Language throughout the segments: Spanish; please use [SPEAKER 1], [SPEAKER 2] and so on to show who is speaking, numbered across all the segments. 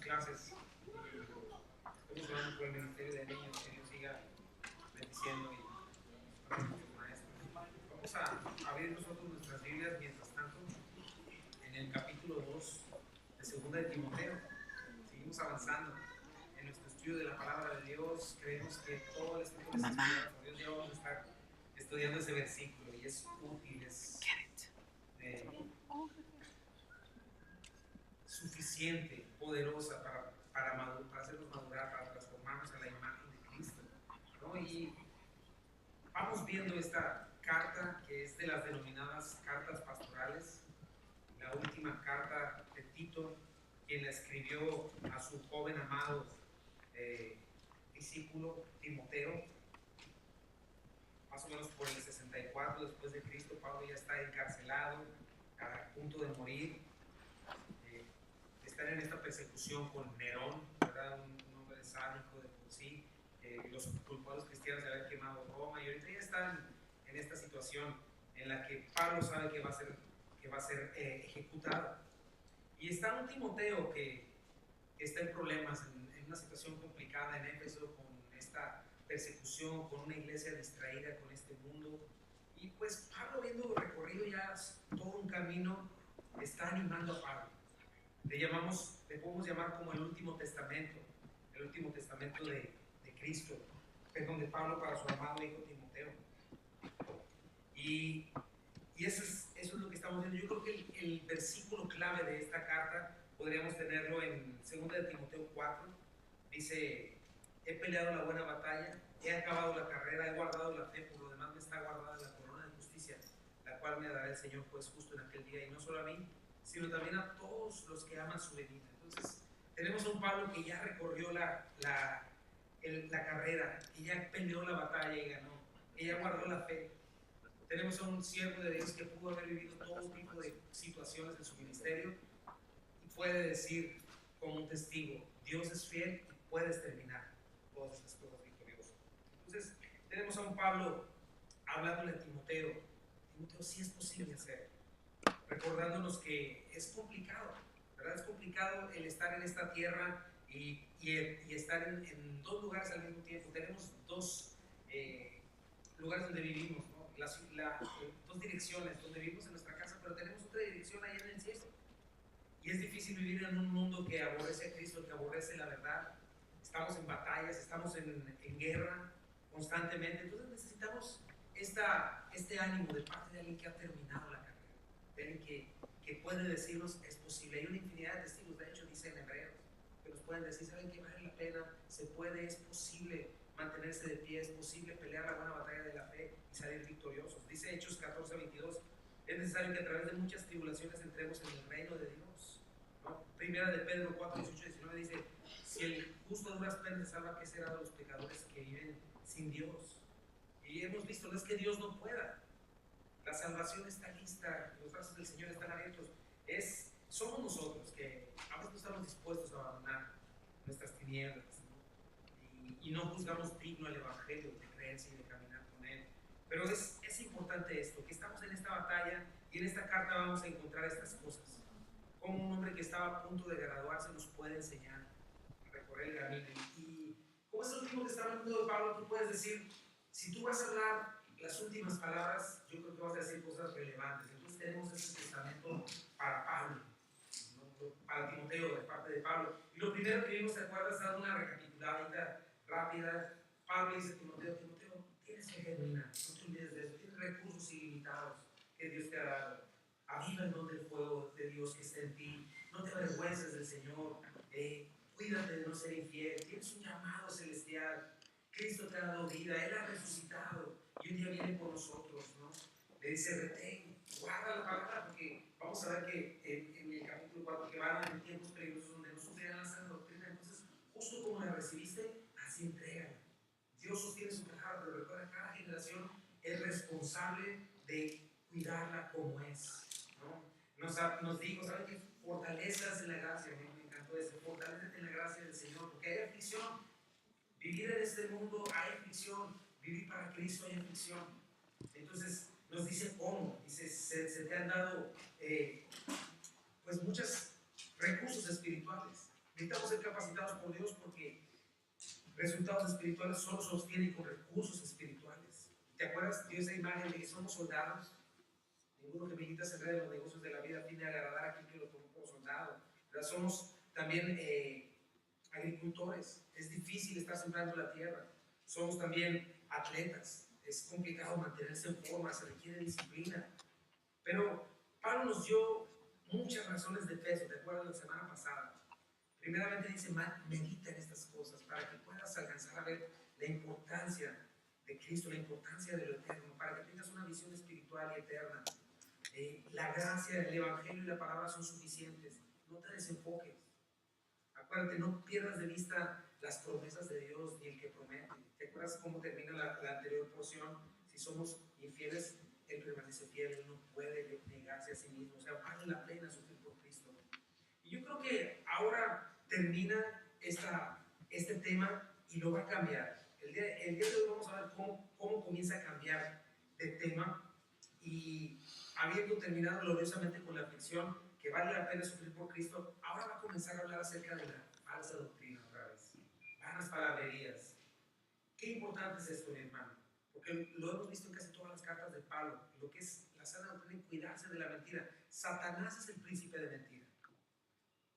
[SPEAKER 1] clases. Estamos orando por el ministerio de niños, que Dios siga bendiciendo y para los maestros. Vamos a abrir nosotros nuestras Biblias mientras tanto en el capítulo 2 de 2 de Timoteo. Seguimos avanzando en nuestro estudio de la palabra de Dios. Creemos que todo el escrito es inspirado por Dios. Ya vamos a estar estudiando ese versículo y es útil, es suficiente, poderosa para hacernos madurar, para transformarnos en la imagen de Cristo, ¿no? Y vamos viendo esta carta que es de las denominadas cartas pastorales, la última carta de Tito, quien la escribió a su joven amado discípulo Timoteo, más o menos por el 64 después de Cristo. Pablo ya está encarcelado, a punto de morir. Están en esta persecución con Nerón, ¿verdad? Un hombre sádico de por sí. Los culpados cristianos de haber quemado Roma, y ahorita ya están en esta situación en la que Pablo sabe que va a ser ejecutado. Y está un Timoteo que está en problemas, en una situación complicada en Éfeso, con esta persecución, con una iglesia distraída con este mundo. Y pues Pablo, habiendo recorrido ya todo un camino, está animando a Pablo. Le podemos llamar como el último testamento de Cristo, perdón, de Pablo para su amado hijo Timoteo. Y eso es lo que estamos viendo. Yo creo que el versículo clave de esta carta podríamos tenerlo en 2 de Timoteo 4. Dice: he peleado la buena batalla, he acabado la carrera, he guardado la fe, por lo demás me está guardada la corona de justicia, la cual me dará el Señor juez justo en aquel día, y no solo a mí, sino también a todos los que aman su venida. Entonces tenemos a un Pablo que ya recorrió la carrera, que ya peleó la batalla y ganó, que ya guardó la fe. Tenemos a un siervo de Dios que pudo haber vivido todo tipo de situaciones en su ministerio y puede decir como un testigo: Dios es fiel y puedes terminar todas estas cosas victoriosas. Entonces tenemos a un Pablo hablándole a Timoteo: Timoteo, sí es posible hacerlo, recordándonos que es complicado, ¿verdad? Es complicado el estar en esta tierra y estar en dos lugares al mismo tiempo. Tenemos dos lugares donde vivimos, ¿no? Dos direcciones donde vivimos en nuestra casa, pero tenemos otra dirección allá en el cielo. Y es difícil vivir en un mundo que aborrece a Cristo, que aborrece la verdad. Estamos en batallas, estamos en guerra constantemente. Entonces necesitamos este ánimo de parte de alguien que ha terminado la carrera, de alguien que puede decirnos: es posible. Hay una infinidad de testigos, de hecho dice en Hebreos, que nos pueden decir: saben que vale la pena, se puede, es posible mantenerse de pie, es posible pelear la buena batalla de la fe y salir victoriosos. Dice Hechos 14:22, es necesario que a través de muchas tribulaciones entremos en el reino de Dios, ¿no? Primera de Pedro 4:18-19 dice: si el justo a duras penas salva, ¿qué será de los pecadores que viven sin Dios? Y hemos visto, no es que Dios no pueda, la salvación está lista, los brazos del Señor están abiertos. Somos nosotros que a veces no estamos dispuestos a abandonar nuestras tinieblas, ¿no? Y no juzgamos digno el evangelio de creencia y de caminar con él. Pero es importante esto, que estamos en esta batalla, y en esta carta vamos a encontrar estas cosas. Como un hombre que estaba a punto de graduarse nos puede enseñar a recorrer el camino. Y como es el último testamento de Pablo, tú puedes decir: si tú vas a hablar las últimas palabras, yo creo que vas a decir cosas relevantes. Entonces tenemos este testamento para Pablo, ¿no? Para Timoteo, de parte de Pablo. Y lo primero que vimos, ¿te acuerdas? Dando una recapituladita rápida. Pablo dice a Timoteo: Timoteo, tienes que germinar, no te olvides de eso, tienes recursos ilimitados que Dios te ha dado. Aviva el don del fuego de Dios que está en ti, no te avergüences del Señor, cuídate de no ser infiel, tienes un llamado celestial, Cristo te ha dado vida, Él ha resucitado y un día viene por nosotros, ¿no? Le dice: retén, guarda la palabra, porque vamos a ver que en el capítulo 4 que van en tiempos peligrosos donde no sufrirán la sana doctrina. Entonces, justo como la recibiste, así entrégala. Dios sostiene su palabra, pero recuerda, cada generación es responsable de cuidarla como es, ¿no? Nos dijo: ¿saben qué? Fortalezas en la gracia. Me encantó eso, fortalézate en la gracia del Señor, porque hay aflicción. Vivir en este mundo hay aflicción, vivir para Cristo hay aflicción. Entonces nos dice cómo, dice: se te han dado pues muchos recursos espirituales. Necesitamos ser capacitados por Dios porque resultados espirituales solo se obtienen con recursos espirituales. ¿Te acuerdas de esa imagen de que somos soldados? Ninguno que milita se enreda en los negocios de la vida tiene a agradar a quien que lo tomó como soldado. ¿Verdad? Somos también agricultores. Es difícil estar sembrando la tierra. Somos también atletas. Es complicado mantenerse en forma, se requiere disciplina. Pero Pablo nos dio muchas razones de peso. ¿Te acuerdas la semana pasada? Primeramente dice, medita en estas cosas para que puedas alcanzar a ver la importancia de Cristo, la importancia de lo eterno, para que tengas una visión espiritual y eterna. La gracia, el Evangelio y la palabra son suficientes. No te desenfoques. Acuérdate, no pierdas de vista las promesas de Dios ni el que promete. ¿Te acuerdas cómo termina la anterior porción? Si somos infieles, Él permanece fiel, Él no puede negarse a sí mismo. O sea, vale la pena sufrir por Cristo. Y yo creo que ahora termina este tema y lo va a cambiar. El día de hoy vamos a ver cómo comienza a cambiar de tema y habiendo terminado gloriosamente con la aflicción, que vale la pena sufrir por Cristo, ahora va a comenzar a hablar acerca de la falsa doctrina otra vez. Vanas palabrerías. Qué importante es esto, mi hermano, porque lo hemos visto en casi todas las cartas de Pablo, lo que es la sana doctrina y cuidarse de la mentira. Satanás es el príncipe de mentira.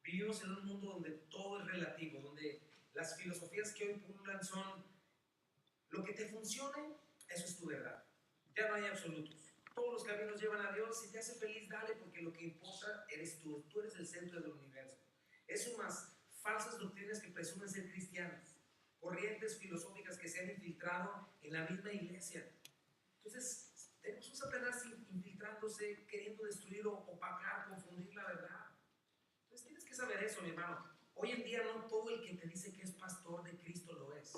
[SPEAKER 1] Vivimos en un mundo donde todo es relativo, donde las filosofías que hoy pululan son lo que te funcione, eso es tu verdad. Ya no hay absolutos. Todos los caminos llevan a Dios. Si te hace feliz, dale, porque lo que importa eres tú. Tú eres el centro del universo. Eso más falsas doctrinas que presumen ser cristianas, corrientes filosóficas que se han infiltrado en la misma iglesia. Entonces, tenemos un Satanás infiltrándose, queriendo destruir o opacar, confundir la verdad. Entonces tienes que saber eso, mi hermano. Hoy en día no todo el que te dice que es pastor de Cristo lo es.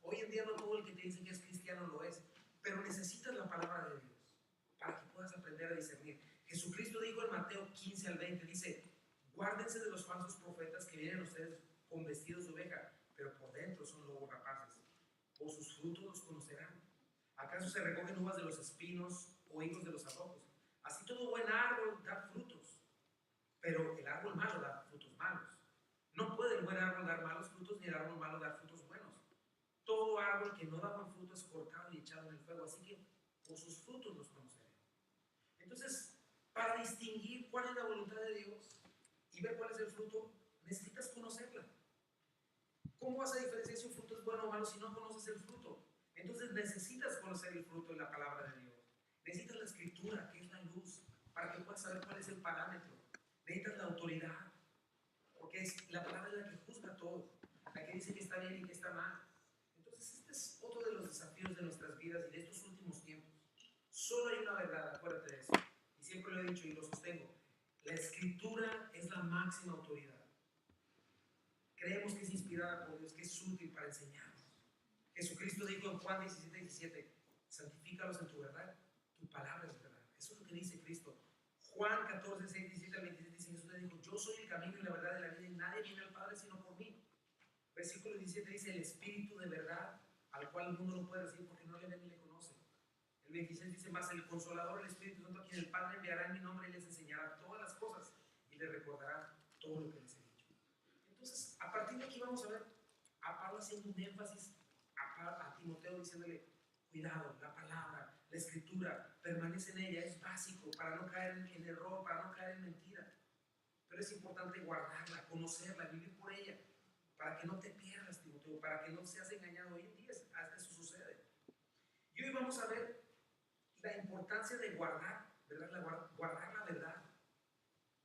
[SPEAKER 1] Hoy en día no todo el que te dice que es cristiano lo es. Pero necesitas la palabra de Dios para que puedas aprender a discernir. Jesucristo dijo en Mateo 15 al 20, dice, guárdense de los falsos profetas que vienen a ustedes con vestidos de oveja, pero por dentro son lobos rapaces. Por sus frutos los conocerán. ¿Acaso se recogen uvas de los espinos o higos de los abrojos? Así todo buen árbol da frutos, pero el árbol malo da frutos malos. No puede el buen árbol dar malos frutos ni el árbol malo dar frutos buenos. Todo árbol que no da buen fruto es cortado y echado en el fuego, así que por sus frutos los conoceré. Entonces, para distinguir cuál es la voluntad de Dios y ver cuál es el fruto, necesitas conocerla. ¿Cómo vas a diferenciar si un fruto es bueno o malo si no conoces el fruto? Entonces necesitas conocer el fruto en la palabra de Dios. Necesitas la escritura, que es la luz, para que puedas saber cuál es el parámetro. Necesitas la autoridad, porque es la palabra la que juzga todo, la que dice que está bien y que está mal. Entonces este es otro de los desafíos de nuestras vidas y de estos últimos tiempos. Solo hay una verdad, acuérdate de eso. Y siempre lo he dicho y lo sostengo. La escritura es la máxima autoridad. Creemos que es inspirada por Dios, que es útil para enseñarnos. Jesucristo dijo en Juan 17:17, santifícalos en tu verdad, tu palabra es verdad. Eso es lo que dice Cristo. Juan 14:6-17 al 27 dice, Jesús le dijo, yo soy el camino y la verdad de la vida y nadie viene al Padre sino por mí. Versículo 17 dice, el Espíritu de verdad, al cual el mundo no puede recibir porque no le ve ni le conoce. El 26 dice más, el Consolador, el Espíritu Santo, a quien el Padre enviará en mi nombre y les enseñará todas las cosas y les recordará todo lo que les he dicho. Entonces, a partir de aquí vamos a ver a Pablo haciendo un énfasis a Timoteo diciéndole, cuidado, la palabra, la escritura, permanece en ella, es básico para no caer en error, para no caer en mentira. Pero es importante guardarla, conocerla, vivir por ella, para que no te pierdas, Timoteo, para que no seas engañado. Hoy en día hasta eso sucede. Y hoy vamos a ver la importancia de guardar, ¿verdad? Guardar la verdad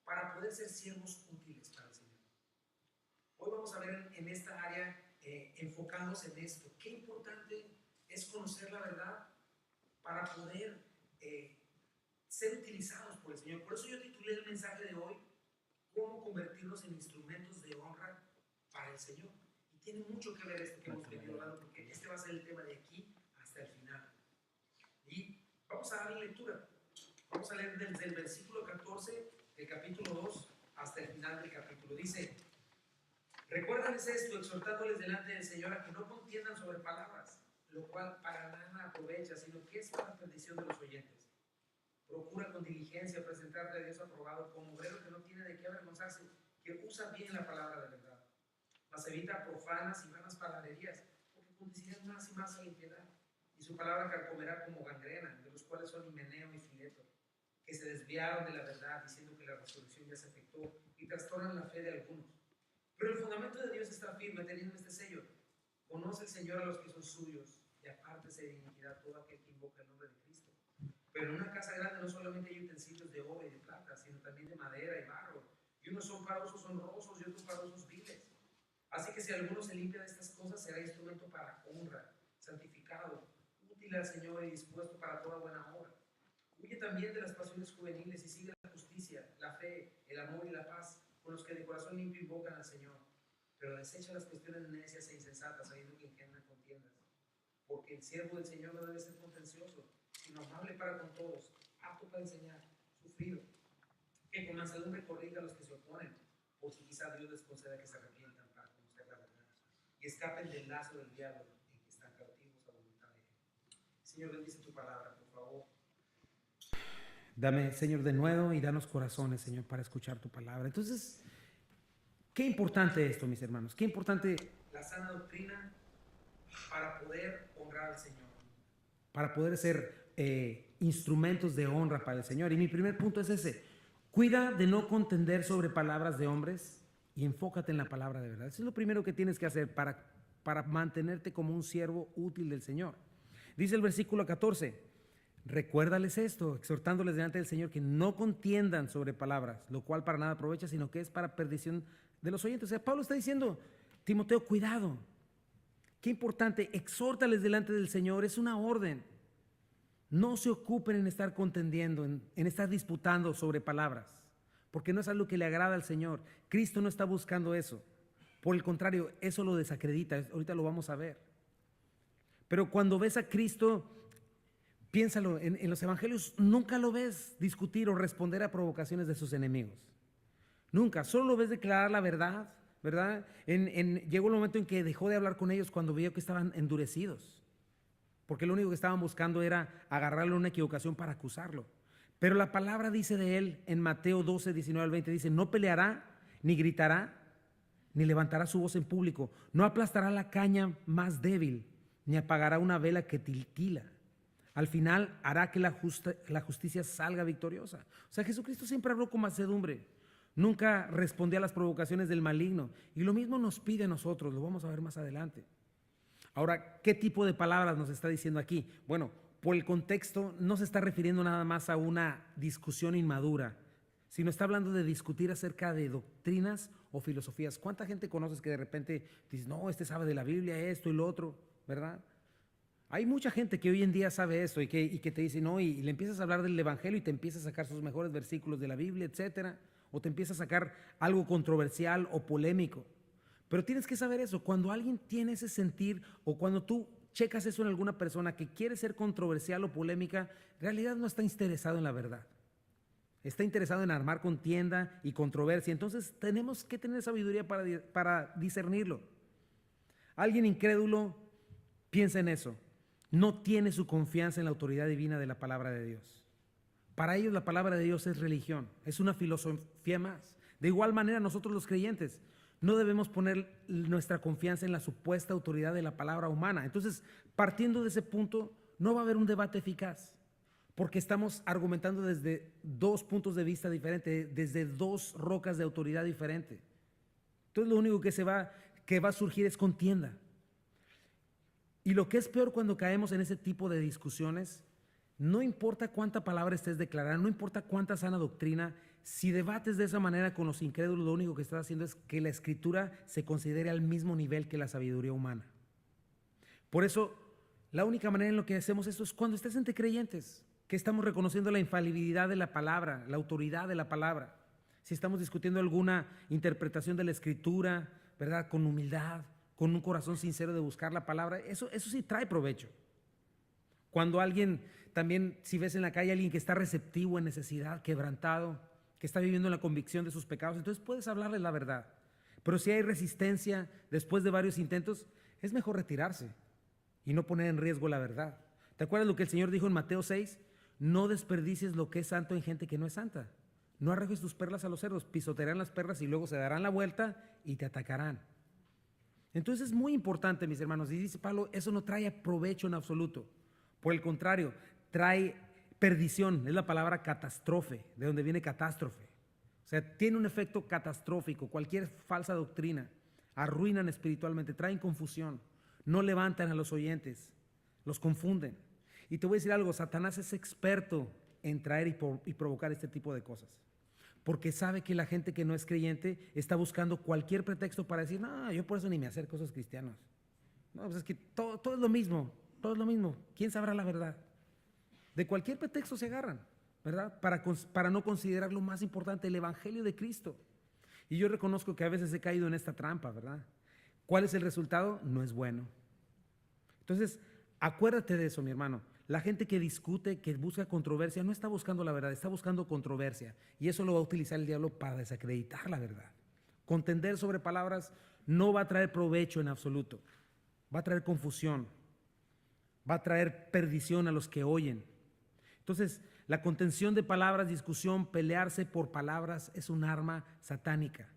[SPEAKER 1] para poder ser siervos útiles para el Señor. Hoy vamos a ver en esta área, enfocándose en esto, qué importante es conocer la verdad para poder ser utilizados por el Señor. Por eso yo titulé el mensaje de hoy, cómo convertirnos en instrumentos de honra para el Señor. Y tiene mucho que ver esto que hemos venido hablando, porque este va a ser el tema de aquí hasta el final. Y vamos a darle lectura. Vamos a leer desde el versículo 14 del capítulo 2 hasta el final del capítulo. Dice, recuérdales esto, exhortándoles delante del Señor a que no contiendan sobre palabras, lo cual para nada aprovecha, sino que es para perdición de los oyentes. Procura con diligencia presentarte a Dios aprobado como obrero que no tiene de qué avergonzarse, que usa bien la palabra de verdad. mas evita profanas y vanas palabrerías, porque conducirán más y más a la impiedad. Y su palabra carcomerá como gangrena, de los cuales son Himeneo y Fileto, que se desviaron de la verdad, diciendo que la resurrección ya se efectuó, y trastornan la fe de algunos. Pero el fundamento de Dios está firme, teniendo este sello: conoce el Señor a los que son suyos, y apártese de iniquidad todo aquel que invoca el nombre de Cristo. Pero en una casa grande no solamente hay utensilios de oro y de plata, sino también de madera y barro, y unos son para usos honrosos y otros para usos viles. Así que si alguno se limpia de estas cosas, será instrumento para honra, santificado, útil al Señor y dispuesto para toda buena obra. Huye también de las pasiones juveniles y sigue la justicia, la fe, el amor y la paz, con los que de corazón limpio invocan al Señor. Pero desecha las cuestiones necias e insensatas, sabiendo que engendran contiendas. Porque el siervo del Señor no debe ser contencioso, sino amable para con todos, apto para enseñar, sufrido, que con mansedumbre corrija a los que se oponen, por si quizá Dios les conceda que se arrepientan para conocer la verdad y escapen del lazo del diablo en que están cautivos a voluntad de Él. Señor, bendice tu palabra, por favor.
[SPEAKER 2] Dame, Señor, de nuevo y danos corazones, Señor, para escuchar tu palabra. Entonces, qué importante esto, mis hermanos, qué importante
[SPEAKER 1] la sana doctrina para poder honrar al Señor,
[SPEAKER 2] para poder ser instrumentos de honra para el Señor. Y mi primer punto es ese: cuida de no contender sobre palabras de hombres y enfócate en la palabra de verdad. Eso es lo primero que tienes que hacer para mantenerte como un siervo útil del Señor. Dice el versículo 14: recuérdales esto, exhortándoles delante del Señor que no contiendan sobre palabras, lo cual para nada aprovecha, sino que es para perdición de los oyentes. O sea, Pablo está diciendo: Timoteo, cuidado. Qué importante, exhórtales delante del Señor, es una orden. No se ocupen en estar contendiendo, en estar disputando sobre palabras, porque no es algo que le agrada al Señor. Cristo no está buscando eso. Por el contrario, eso lo desacredita. Ahorita lo vamos a ver. Pero cuando ves a Cristo, piénsalo, en los evangelios nunca lo ves discutir o responder a provocaciones de sus enemigos. Nunca, solo lo ves declarar la verdad, ¿verdad? Llegó el momento en que dejó de hablar con ellos cuando vio que estaban endurecidos, porque lo único que estaban buscando era agarrarle una equivocación para acusarlo. Pero la palabra dice de él en Mateo 12, 19 al 20, dice: no peleará, ni gritará, ni levantará su voz en público, no aplastará la caña más débil, ni apagará una vela que titila. Al final hará que la justicia salga victoriosa. O sea, Jesucristo siempre habló con mansedumbre, nunca respondió a las provocaciones del maligno, y lo mismo nos pide a nosotros, lo vamos a ver más adelante. Ahora, ¿qué tipo de palabras nos está diciendo aquí? Bueno, por el contexto no se está refiriendo nada más a una discusión inmadura, sino está hablando de discutir acerca de doctrinas o filosofías. ¿Cuánta gente conoces que de repente dice: no, este sabe de la Biblia, esto y lo otro, ¿verdad? Hay mucha gente que hoy en día sabe esto y que te dice no, y le empiezas a hablar del evangelio y te empieza a sacar sus mejores versículos de la Biblia, etcétera, o te empieza a sacar algo controversial o polémico. Pero tienes que saber eso: cuando alguien tiene ese sentir, o cuando tú checas eso en alguna persona que quiere ser controversial o polémica, en realidad no está interesado en la verdad. Está interesado en armar contienda y controversia. Entonces tenemos que tener sabiduría para discernirlo. Alguien incrédulo piensa en eso: no tiene su confianza en la autoridad divina de la palabra de Dios. Para ellos la palabra de Dios es religión, es una filosofía más. De igual manera, nosotros los creyentes no debemos poner nuestra confianza en la supuesta autoridad de la palabra humana. Entonces, partiendo de ese punto, no va a haber un debate eficaz, porque estamos argumentando desde dos puntos de vista diferentes, desde dos rocas de autoridad diferentes. Entonces, lo único que va a surgir es contienda. Y lo que es peor cuando caemos en ese tipo de discusiones, no importa cuánta palabra estés declarando, no importa cuánta sana doctrina, si debates de esa manera con los incrédulos, lo único que estás haciendo es que la escritura se considere al mismo nivel que la sabiduría humana. Por eso, la única manera en la que hacemos esto es cuando estés entre creyentes, que estamos reconociendo la infalibilidad de la palabra, la autoridad de la palabra. Si estamos discutiendo alguna interpretación de la escritura, ¿verdad?, con humildad, con un corazón sincero de buscar la palabra, eso sí trae provecho. Cuando alguien, también si ves en la calle a alguien que está receptivo en necesidad, quebrantado, que está viviendo en la convicción de sus pecados, entonces puedes hablarle la verdad. Pero si hay resistencia después de varios intentos, es mejor retirarse y no poner en riesgo la verdad. ¿Te acuerdas lo que el Señor dijo en Mateo 6? No desperdicies lo que es santo en gente que no es santa. No arrojes tus perlas a los cerdos, pisotearán las perlas y luego se darán la vuelta y te atacarán. Entonces es muy importante, mis hermanos, y dice Pablo, eso no trae provecho en absoluto. Por el contrario, trae perdición, es la palabra catástrofe, de donde viene catástrofe. O sea, tiene un efecto catastrófico. Cualquier falsa doctrina arruinan espiritualmente, traen confusión, no levantan a los oyentes, los confunden. Y te voy a decir algo, Satanás es experto en traer y provocar este tipo de cosas. Porque sabe que la gente que no es creyente está buscando cualquier pretexto para decir, no, yo por eso ni me acerco a esos cristianos. No, pues es que todo es lo mismo, todo es lo mismo. ¿Quién sabrá la verdad? De cualquier pretexto se agarran, ¿verdad? Para no considerar lo más importante, el evangelio de Cristo. Y yo reconozco que a veces he caído en esta trampa, ¿verdad? ¿Cuál es el resultado? No es bueno. Entonces, acuérdate de eso, mi hermano. La gente que discute, que busca controversia, no está buscando la verdad, está buscando controversia. Y eso lo va a utilizar el diablo para desacreditar la verdad. Contender sobre palabras no va a traer provecho en absoluto. Va a traer confusión. Va a traer perdición a los que oyen. Entonces, la contención de palabras, discusión, pelearse por palabras es un arma satánica.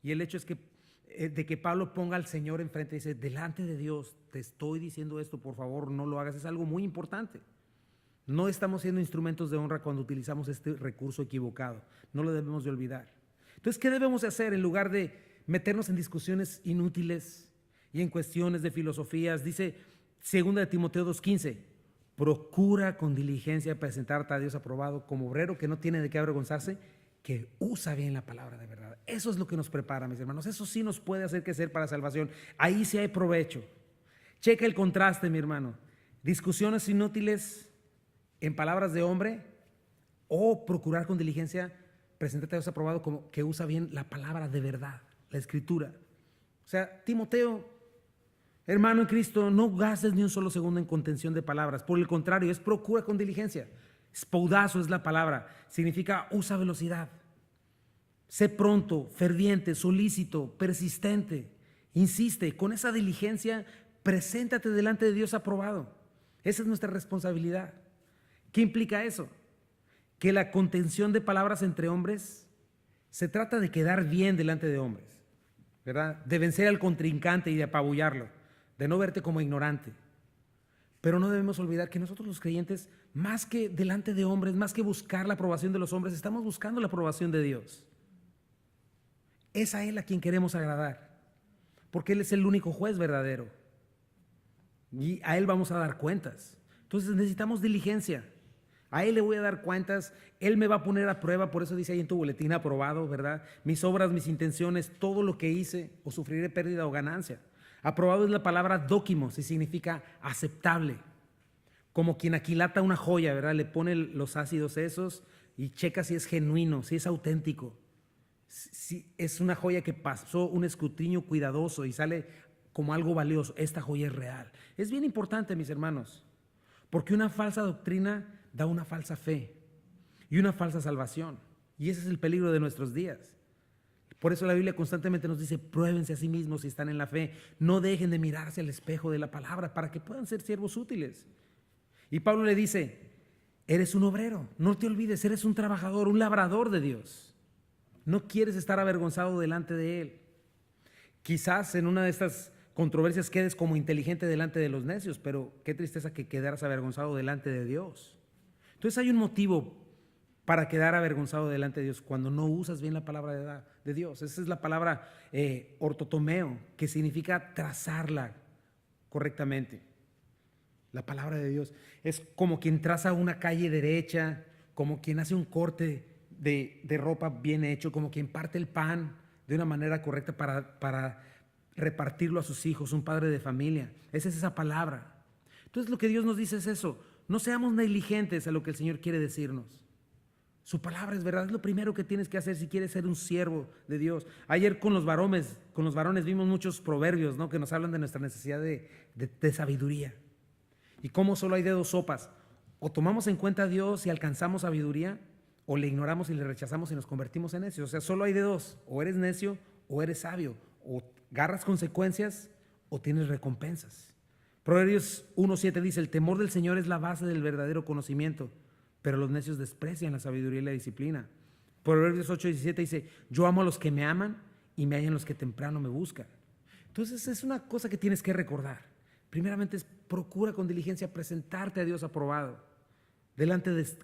[SPEAKER 2] Y el hecho es de que Pablo ponga al Señor enfrente y dice, delante de Dios te estoy diciendo esto, por favor no lo hagas, es algo muy importante. No estamos siendo instrumentos de honra cuando utilizamos este recurso equivocado, no lo debemos de olvidar. Entonces, ¿qué debemos de hacer en lugar de meternos en discusiones inútiles y en cuestiones de filosofías? Dice 2 de Timoteo 2:15, procura con diligencia presentarte a Dios aprobado como obrero que no tiene de qué avergonzarse, que usa bien la palabra de verdad. Eso es lo que nos prepara, mis hermanos. Eso sí nos puede hacer crecer para salvación. Ahí sí hay provecho. Checa el contraste, mi hermano. Discusiones inútiles en palabras de hombre o procurar con diligencia presentarte a Dios aprobado como que usa bien la palabra de verdad, la escritura. O sea, Timoteo, hermano en Cristo, no gastes ni un solo segundo en contención de palabras. Por el contrario, es procura con diligencia. Spoudazo es la palabra, significa usa velocidad. Sé pronto, ferviente, solícito, persistente. Insiste, con esa diligencia, preséntate delante de Dios aprobado. Esa es nuestra responsabilidad. ¿Qué implica eso? Que la contención de palabras entre hombres se trata de quedar bien delante de hombres, ¿verdad? De vencer al contrincante y de apabullarlo, de no verte como ignorante. Pero no debemos olvidar que nosotros los creyentes, más que delante de hombres, más que buscar la aprobación de los hombres, estamos buscando la aprobación de Dios. Es a Él a quien queremos agradar, porque Él es el único juez verdadero y a Él vamos a dar cuentas. Entonces necesitamos diligencia. A Él le voy a dar cuentas, Él me va a poner a prueba, por eso dice ahí en tu boletín aprobado, ¿verdad? Mis obras, mis intenciones, todo lo que hice, o sufriré pérdida o ganancia. Aprobado es la palabra dóquimos y significa aceptable. Como quien aquilata una joya, ¿verdad? Le pone los ácidos esos y checa si es genuino, si es auténtico. Si es una joya que pasó un escrutinio cuidadoso y sale como algo valioso. Esta joya es real. Es bien importante, mis hermanos, porque una falsa doctrina da una falsa fe y una falsa salvación. Y ese es el peligro de nuestros días. Por eso la Biblia constantemente nos dice, pruébense a sí mismos si están en la fe. No dejen de mirarse al espejo de la palabra para que puedan ser siervos útiles. Y Pablo le dice, eres un obrero, no te olvides, eres un trabajador, un labrador de Dios. No quieres estar avergonzado delante de Él. Quizás en una de estas controversias quedes como inteligente delante de los necios, pero qué tristeza que quedaras avergonzado delante de Dios. Entonces hay un motivo para quedar avergonzado delante de Dios cuando no usas bien la palabra de Dios. Esa es la palabra ortotomeo, que significa trazarla correctamente. La palabra de Dios es como quien traza una calle derecha, como quien hace un corte de ropa bien hecho, como quien parte el pan de una manera correcta para repartirlo a sus hijos, un padre de familia. Esa es esa palabra. Entonces lo que Dios nos dice es eso, no seamos negligentes a lo que el Señor quiere decirnos. Su palabra es verdad, es lo primero que tienes que hacer si quieres ser un siervo de Dios. Ayer con los varones vimos muchos proverbios, ¿no? Que nos hablan de nuestra necesidad de sabiduría. Y cómo solo hay de dos sopas. O tomamos en cuenta a Dios y alcanzamos sabiduría, o le ignoramos y le rechazamos y nos convertimos en necios. O sea, solo hay de dos. O eres necio o eres sabio. O agarras consecuencias o tienes recompensas. Proverbios 1:7 dice, el temor del Señor es la base del verdadero conocimiento, pero los necios desprecian la sabiduría y la disciplina. Proverbios 8:17 dice, yo amo a los que me aman y me hallan los que temprano me buscan. Entonces es una cosa que tienes que recordar. Primeramente procura con diligencia presentarte a Dios aprobado,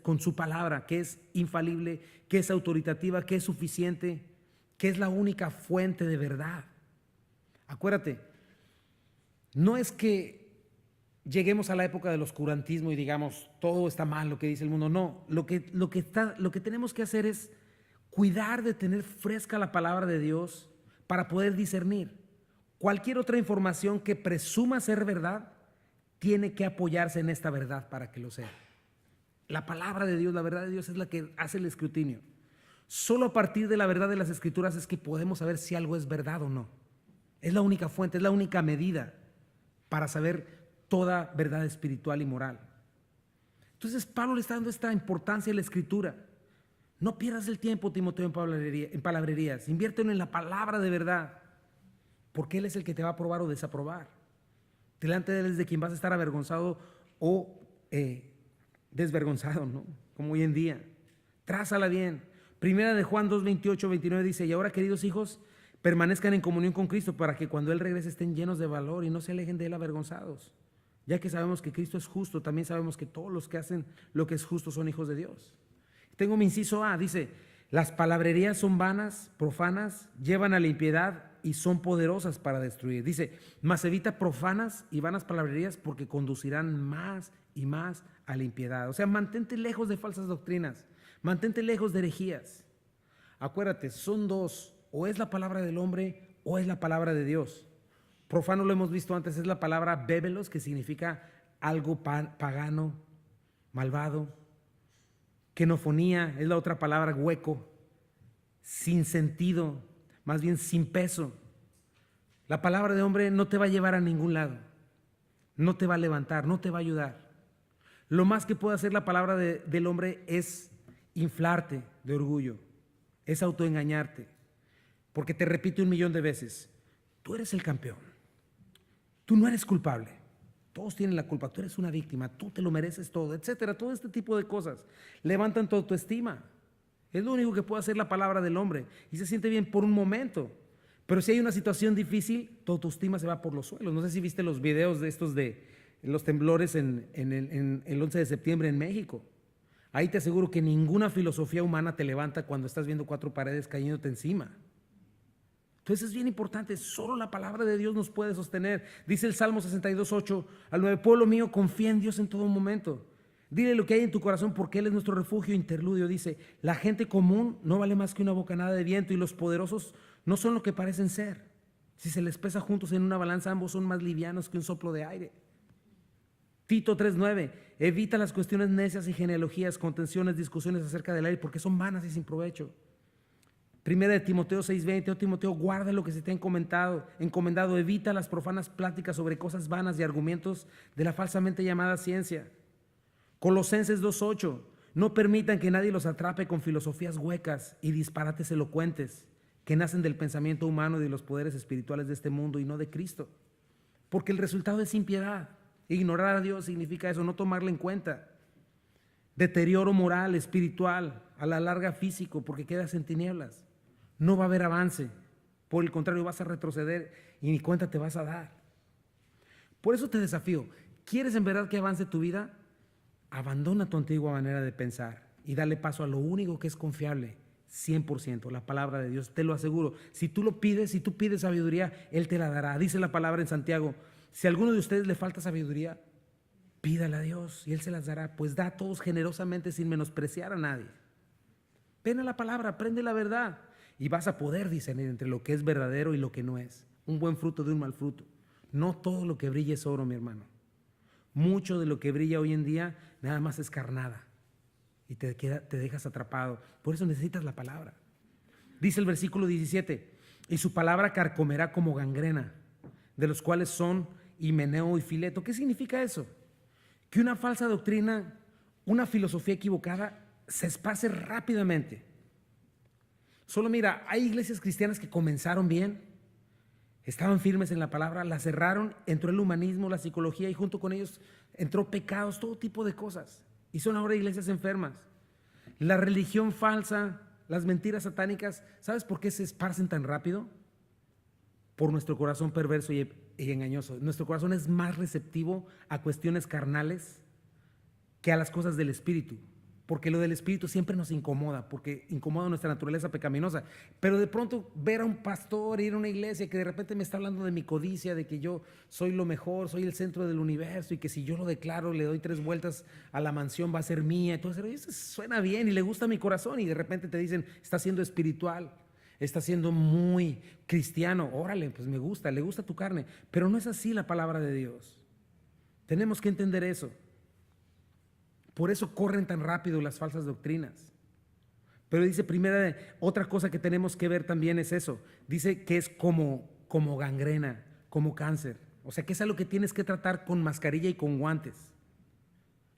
[SPEAKER 2] con su palabra, que es infalible, que es autoritativa, que es suficiente, que es la única fuente de verdad. Acuérdate, no es que lleguemos a la época del oscurantismo y digamos, todo está mal lo que dice el mundo. No, lo que tenemos que hacer es cuidar de tener fresca la palabra de Dios para poder discernir. Cualquier otra información que presuma ser verdad tiene que apoyarse en esta verdad para que lo sea. La palabra de Dios, la verdad de Dios es la que hace el escrutinio. Solo a partir de la verdad de las Escrituras es que podemos saber si algo es verdad o no. Es la única fuente, es la única medida para saber toda verdad espiritual y moral. Entonces Pablo le está dando esta importancia a la Escritura. No pierdas el tiempo, Timoteo, en palabrerías. Inviértelo en la palabra de verdad, porque Él es el que te va a aprobar o desaprobar. Delante de Él es de quien vas a estar avergonzado o desvergonzado, ¿no? Como hoy en día. Trázala bien. Primera de Juan 2, 28, 29 dice: y ahora, queridos hijos, permanezcan en comunión con Cristo para que cuando Él regrese estén llenos de valor y no se alejen de Él avergonzados. Ya que sabemos que Cristo es justo, también sabemos que todos los que hacen lo que es justo son hijos de Dios. Tengo mi inciso A, dice: las palabrerías son vanas, profanas, llevan a la impiedad y son poderosas para destruir. Dice: mas evita profanas y vanas palabrerías porque conducirán más y más a la impiedad. O sea, mantente lejos de falsas doctrinas, mantente lejos de herejías. Acuérdate, son dos: o es la palabra del hombre o es la palabra de Dios. Profano, lo hemos visto antes, es la palabra bébelos, que significa algo pagano, malvado. Quenofonía es la otra palabra, hueco, sin sentido, más bien sin peso. La palabra de hombre no te va a llevar a ningún lado, no te va a levantar, no te va a ayudar. Lo más que puede hacer la palabra del hombre es inflarte de orgullo, es autoengañarte, porque te repite 1,000,000 de veces: tú eres el campeón, tú no eres culpable, todos tienen la culpa, tú eres una víctima, tú te lo mereces todo, etcétera. Todo este tipo de cosas levantan tu autoestima. Es lo único que puede hacer la palabra del hombre, y se siente bien por un momento, pero si hay una situación difícil, tu autoestima se va por los suelos. No sé si viste los videos de estos de los temblores en el 11 de septiembre en México. Ahí te aseguro que ninguna filosofía humana te levanta cuando estás viendo 4 paredes cayéndote encima. Entonces es bien importante, solo la palabra de Dios nos puede sostener. Dice el Salmo 62, 8 al 9: pueblo mío, confía en Dios en todo momento. Dile lo que hay en tu corazón, porque Él es nuestro refugio. Interludio dice: la gente común no vale más que una bocanada de viento, y los poderosos no son lo que parecen ser. Si se les pesa juntos en una balanza, ambos son más livianos que un soplo de aire. Tito 3:9: evita las cuestiones necias y genealogías, contenciones, discusiones acerca del aire, porque son vanas y sin provecho. Primera de Timoteo 6:20: oh Timoteo, guarda lo que se te ha encomendado, evita las profanas pláticas sobre cosas vanas y argumentos de la falsamente llamada ciencia. Colosenses 2:8: no permitan que nadie los atrape con filosofías huecas y disparates elocuentes que nacen del pensamiento humano y de los poderes espirituales de este mundo y no de Cristo, porque el resultado es impiedad. Ignorar a Dios significa eso, no tomarle en cuenta. Deterioro moral, espiritual, a la larga físico, porque quedas en tinieblas. No va a haber avance, por el contrario vas a retroceder y ni cuenta te vas a dar. Por eso te desafío: ¿quieres en verdad que avance tu vida? Abandona tu antigua manera de pensar y dale paso a lo único que es confiable, 100%, la palabra de Dios. Te lo aseguro, si tú pides sabiduría, Él te la dará. Dice la palabra en Santiago: si a alguno de ustedes le falta sabiduría, pídala a Dios y Él se las dará, pues da a todos generosamente sin menospreciar a nadie. Ven a la palabra, aprende la verdad y vas a poder discernir entre lo que es verdadero y lo que no es. Un buen fruto de un mal fruto. No todo lo que brilla es oro, mi hermano. Mucho de lo que brilla hoy en día nada más es carnada y te dejas atrapado. Por eso necesitas la palabra. Dice el versículo 17: y su palabra carcomerá como gangrena, de los cuales son Himeneo y Fileto. ¿Qué significa eso? Que una falsa doctrina, una filosofía equivocada se esparce rápidamente. Solo mira, hay iglesias cristianas que comenzaron bien, estaban firmes en la palabra, la cerraron, entró el humanismo, la psicología, y junto con ellos entró pecados, todo tipo de cosas, y son ahora iglesias enfermas. La religión falsa, las mentiras satánicas, ¿sabes por qué se esparcen tan rápido? por nuestro corazón perverso y engañoso. Nuestro corazón es más receptivo a cuestiones carnales que a las cosas del Espíritu, porque lo del Espíritu siempre nos incomoda, porque incomoda nuestra naturaleza pecaminosa. Pero de pronto ver a un pastor, ir a una iglesia que de repente me está hablando de mi codicia, de que yo soy lo mejor, soy el centro del universo y que si yo lo declaro, le doy 3 vueltas a la mansión, va a ser mía. Entonces, eso suena bien y le gusta a mi corazón, y de repente te dicen, está siendo espiritual, está siendo muy cristiano. Órale, pues me gusta, le gusta tu carne. Pero no es así la palabra de Dios. Tenemos que entender eso. Por eso corren tan rápido las falsas doctrinas. Pero dice otra cosa que tenemos que ver también es eso. Dice que es como gangrena, como cáncer. O sea que es algo que tienes que tratar con mascarilla y con guantes.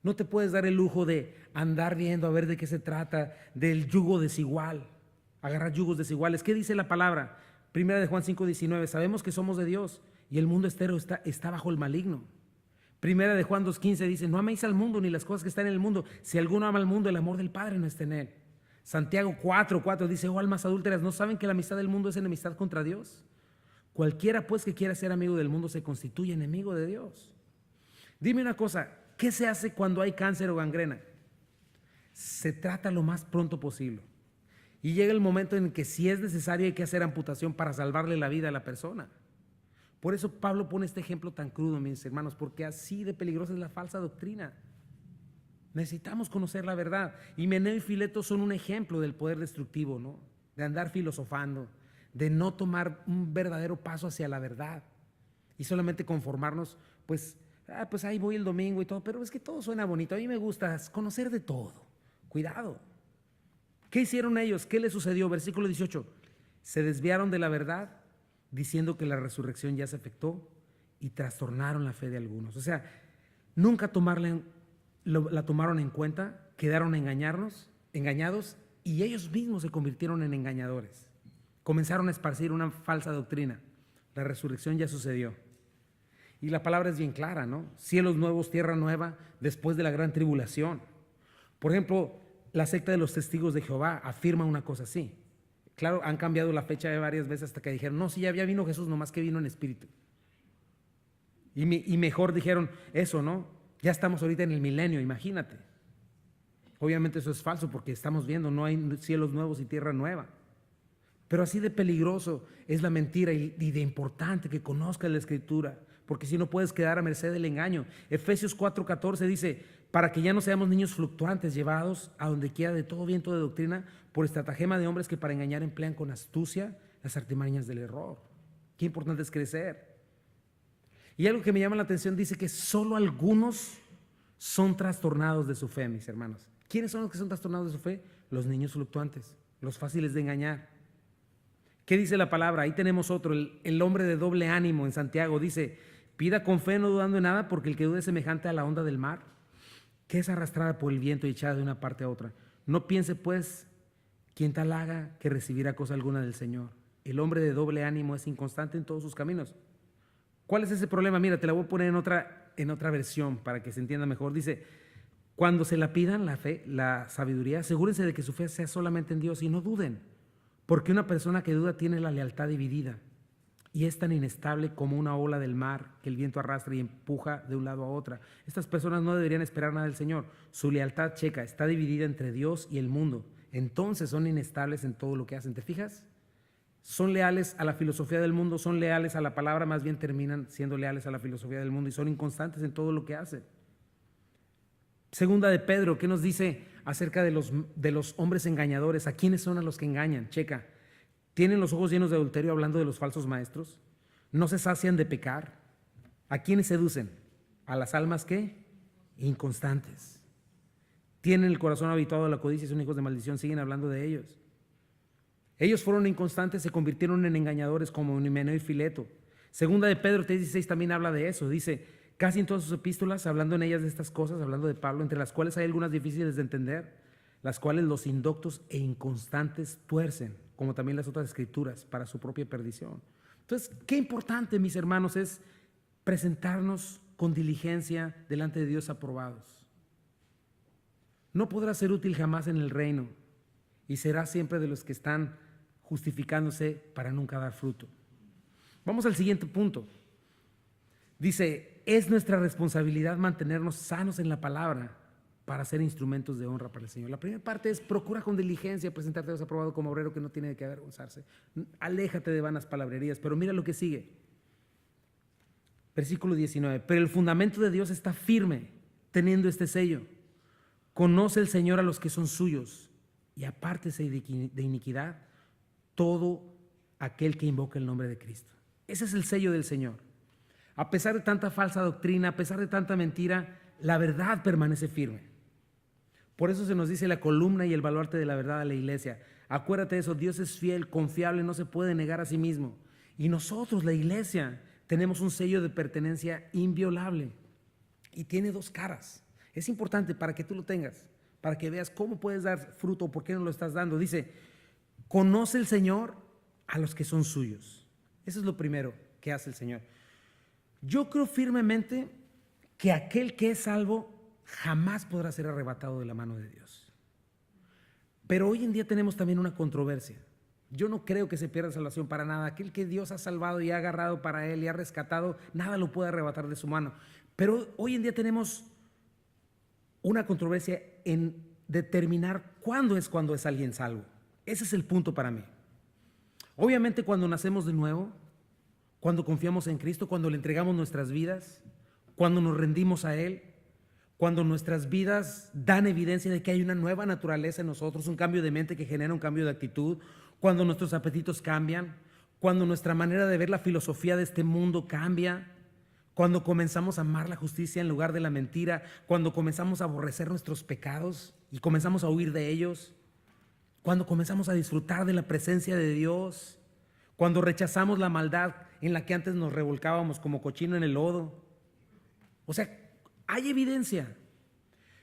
[SPEAKER 2] No te puedes dar el lujo de andar viendo a ver de qué se trata, del yugo desigual, agarrar yugos desiguales. ¿Qué dice la palabra? Primera de Juan 5:19, sabemos que somos de Dios y el mundo entero está bajo el maligno. Primera de Juan 2:15 dice, no améis al mundo ni las cosas que están en el mundo. Si alguno ama al mundo, el amor del Padre no está en él. Santiago 4:4 dice, oh almas adúlteras, ¿no saben que la amistad del mundo es enemistad contra Dios? Cualquiera pues que quiera ser amigo del mundo se constituye enemigo de Dios. Dime una cosa, ¿qué se hace cuando hay cáncer o gangrena? Se trata lo más pronto posible. Y llega el momento en que si es necesario hay que hacer amputación para salvarle la vida a la persona. Por eso Pablo pone este ejemplo tan crudo, mis hermanos, porque así de peligrosa es la falsa doctrina. Necesitamos conocer la verdad. Himeneo y Fileto son un ejemplo del poder destructivo, ¿no? De andar filosofando, de no tomar un verdadero paso hacia la verdad y solamente conformarnos, pues ahí voy el domingo y todo, pero es que todo suena bonito. A mí me gusta conocer de todo. Cuidado. ¿Qué hicieron ellos? ¿Qué les sucedió? Versículo 18. Se desviaron de la verdad, diciendo que la resurrección ya se efectuó, y trastornaron la fe de algunos. O sea, nunca la tomaron en cuenta, quedaron engañados, y ellos mismos se convirtieron en engañadores. Comenzaron a esparcir una falsa doctrina. La resurrección ya sucedió. Y la palabra es bien clara, ¿no? Cielos nuevos, tierra nueva, después de la gran tribulación. Por ejemplo, la secta de los testigos de Jehová afirma una cosa así. Claro, han cambiado la fecha de varias veces hasta que dijeron, no, sí, ya vino Jesús, nomás que vino en espíritu. Y mejor dijeron eso, ¿no? Ya estamos ahorita en el milenio, imagínate. Obviamente eso es falso porque estamos viendo, no hay cielos nuevos y tierra nueva. Pero así de peligroso es la mentira y de importante que conozcas la Escritura, porque si no puedes quedar a merced del engaño. Efesios 4:14 dice, para que ya no seamos niños fluctuantes, llevados a donde quiera de todo viento de doctrina, por estratagema de hombres que para engañar emplean con astucia las artimañas del error. Qué importante es crecer. Y algo que me llama la atención, dice que solo algunos son trastornados de su fe, mis hermanos. ¿Quiénes son los que son trastornados de su fe? Los niños fluctuantes, los fáciles de engañar. ¿Qué dice la palabra? Ahí tenemos otro, el hombre de doble ánimo en Santiago. Dice, pida con fe no dudando en nada, porque el que dude es semejante a la onda del mar, que es arrastrada por el viento y echada de una parte a otra. No piense pues quien tal haga que recibirá cosa alguna del Señor. El hombre de doble ánimo es inconstante en todos sus caminos. ¿Cuál es ese problema? Mira, te la voy a poner en otra versión para que se entienda mejor. Dice, cuando se la pidan la fe, la sabiduría, asegúrense de que su fe sea solamente en Dios y no duden, porque una persona que duda tiene la lealtad dividida y es tan inestable como una ola del mar que el viento arrastra y empuja de un lado a otra. Estas personas no deberían esperar nada del Señor. Su lealtad, checa, está dividida entre Dios y el mundo. Entonces son inestables en todo lo que hacen. ¿Te fijas? Son leales a la filosofía del mundo, son leales a la palabra, más bien terminan siendo leales a la filosofía del mundo y son inconstantes en todo lo que hacen. Segunda de Pedro, ¿qué nos dice acerca de los hombres engañadores? ¿A quiénes son a los que engañan? Checa, ¿tienen los ojos llenos de adulterio hablando de los falsos maestros? ¿No se sacian de pecar? ¿A quiénes seducen? ¿A las almas qué? Inconstantes. ¿Tienen el corazón habituado a la codicia y son hijos de maldición? Siguen hablando de ellos. Ellos fueron inconstantes, se convirtieron en engañadores como Himeneo y Fileto. Segunda de Pedro 3:16 también habla de eso. Dice, casi en todas sus epístolas, hablando en ellas de estas cosas, hablando de Pablo, entre las cuales hay algunas difíciles de entender, las cuales los indoctos e inconstantes tuercen, como también las otras escrituras, para su propia perdición. Entonces, qué importante, mis hermanos, es presentarnos con diligencia delante de Dios aprobados. No podrá ser útil jamás en el reino y será siempre de los que están justificándose para nunca dar fruto. Vamos al siguiente punto. Dice, es nuestra responsabilidad mantenernos sanos en la palabra para ser instrumentos de honra para el Señor. La primera parte es, procura con diligencia presentarte a Dios aprobado como obrero que no tiene de qué avergonzarse. Aléjate de vanas palabrerías, pero mira lo que sigue. Versículo 19, pero el fundamento de Dios está firme, teniendo este sello. Conoce el Señor a los que son suyos y apártese de iniquidad todo aquel que invoca el nombre de Cristo. Ese es el sello del Señor. A pesar de tanta falsa doctrina, a pesar de tanta mentira, la verdad permanece firme. Por eso se nos dice la columna y el baluarte de la verdad a la iglesia. Acuérdate de eso, Dios es fiel, confiable, no se puede negar a sí mismo. Y nosotros, la iglesia, tenemos un sello de pertenencia inviolable y tiene dos caras. Es importante para que tú lo tengas, para que veas cómo puedes dar fruto, por qué no lo estás dando. Dice, conoce el Señor a los que son suyos. Eso es lo primero que hace el Señor. Yo creo firmemente que aquel que es salvo jamás podrá ser arrebatado de la mano de Dios. Pero hoy en día tenemos también una controversia. Yo no creo que se pierda salvación para nada. Aquel que Dios ha salvado y ha agarrado para él y ha rescatado, nada lo puede arrebatar de su mano. Pero hoy en día tenemos una controversia en determinar cuándo es alguien salvo. Ese es el punto para mí. Obviamente cuando nacemos de nuevo, cuando confiamos en Cristo, cuando le entregamos nuestras vidas, cuando nos rendimos a Él, cuando nuestras vidas dan evidencia de que hay una nueva naturaleza en nosotros, un cambio de mente que genera un cambio de actitud, cuando nuestros apetitos cambian, cuando nuestra manera de ver la filosofía de este mundo cambia, cuando comenzamos a amar la justicia en lugar de la mentira, cuando comenzamos a aborrecer nuestros pecados y comenzamos a huir de ellos, cuando comenzamos a disfrutar de la presencia de Dios, cuando rechazamos la maldad en la que antes nos revolcábamos como cochino en el lodo. O sea, hay evidencia.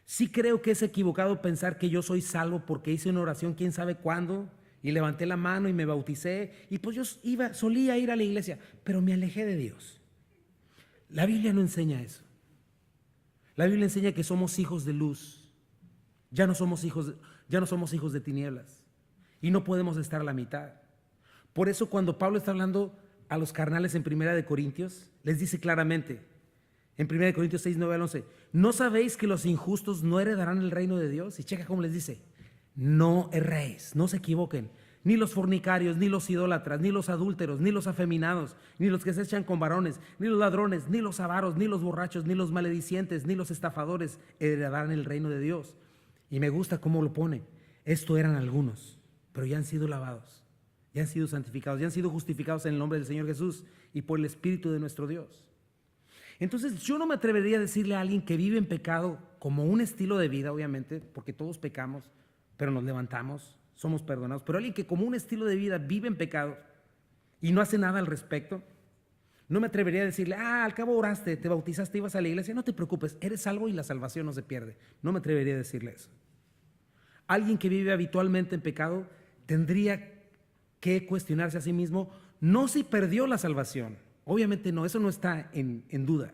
[SPEAKER 2] Sí creo que es equivocado pensar que yo soy salvo porque hice una oración quién sabe cuándo y levanté la mano y me bauticé y pues yo solía ir a la iglesia, pero me alejé de Dios. La Biblia no enseña eso. La Biblia enseña que somos hijos de luz. Ya no somos hijos de tinieblas y no podemos estar a la mitad. Por eso cuando Pablo está hablando a los carnales en 1 Corintios, les dice claramente, en 1 Corintios 6, 9 al 11, ¿no sabéis que los injustos no heredarán el reino de Dios? Y checa cómo les dice, no erréis, no se equivoquen, ni los fornicarios, ni los idólatras, ni los adúlteros, ni los afeminados, ni los que se echan con varones, ni los ladrones, ni los avaros, ni los borrachos, ni los maledicientes, ni los estafadores heredarán el reino de Dios. Y me gusta cómo lo pone, esto eran algunos, pero ya han sido lavados, ya han sido santificados, ya han sido justificados en el nombre del Señor Jesús y por el Espíritu de nuestro Dios. Entonces yo no me atrevería a decirle a alguien que vive en pecado como un estilo de vida, obviamente, porque todos pecamos, pero nos levantamos, somos perdonados, pero alguien que como un estilo de vida vive en pecado y no hace nada al respecto, no me atrevería a decirle, al cabo oraste, te bautizaste, ibas a la iglesia, no te preocupes, eres salvo y la salvación no se pierde. No me atrevería a decirle eso. Alguien que vive habitualmente en pecado tendría que cuestionarse a sí mismo, no si perdió la salvación, obviamente no, eso no está en duda.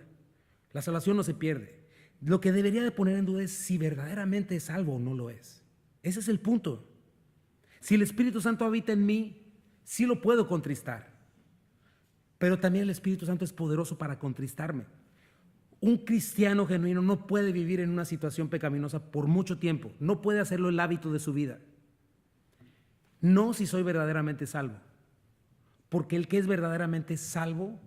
[SPEAKER 2] La salvación no se pierde. Lo que debería de poner en duda es si verdaderamente es salvo o no lo es. Ese es el punto. Si el Espíritu Santo habita en mí, sí lo puedo contristar. Pero también el Espíritu Santo es poderoso para contristarme. Un cristiano genuino no puede vivir en una situación pecaminosa por mucho tiempo. No puede hacerlo el hábito de su vida. No si soy verdaderamente salvo. Porque el que es verdaderamente salvo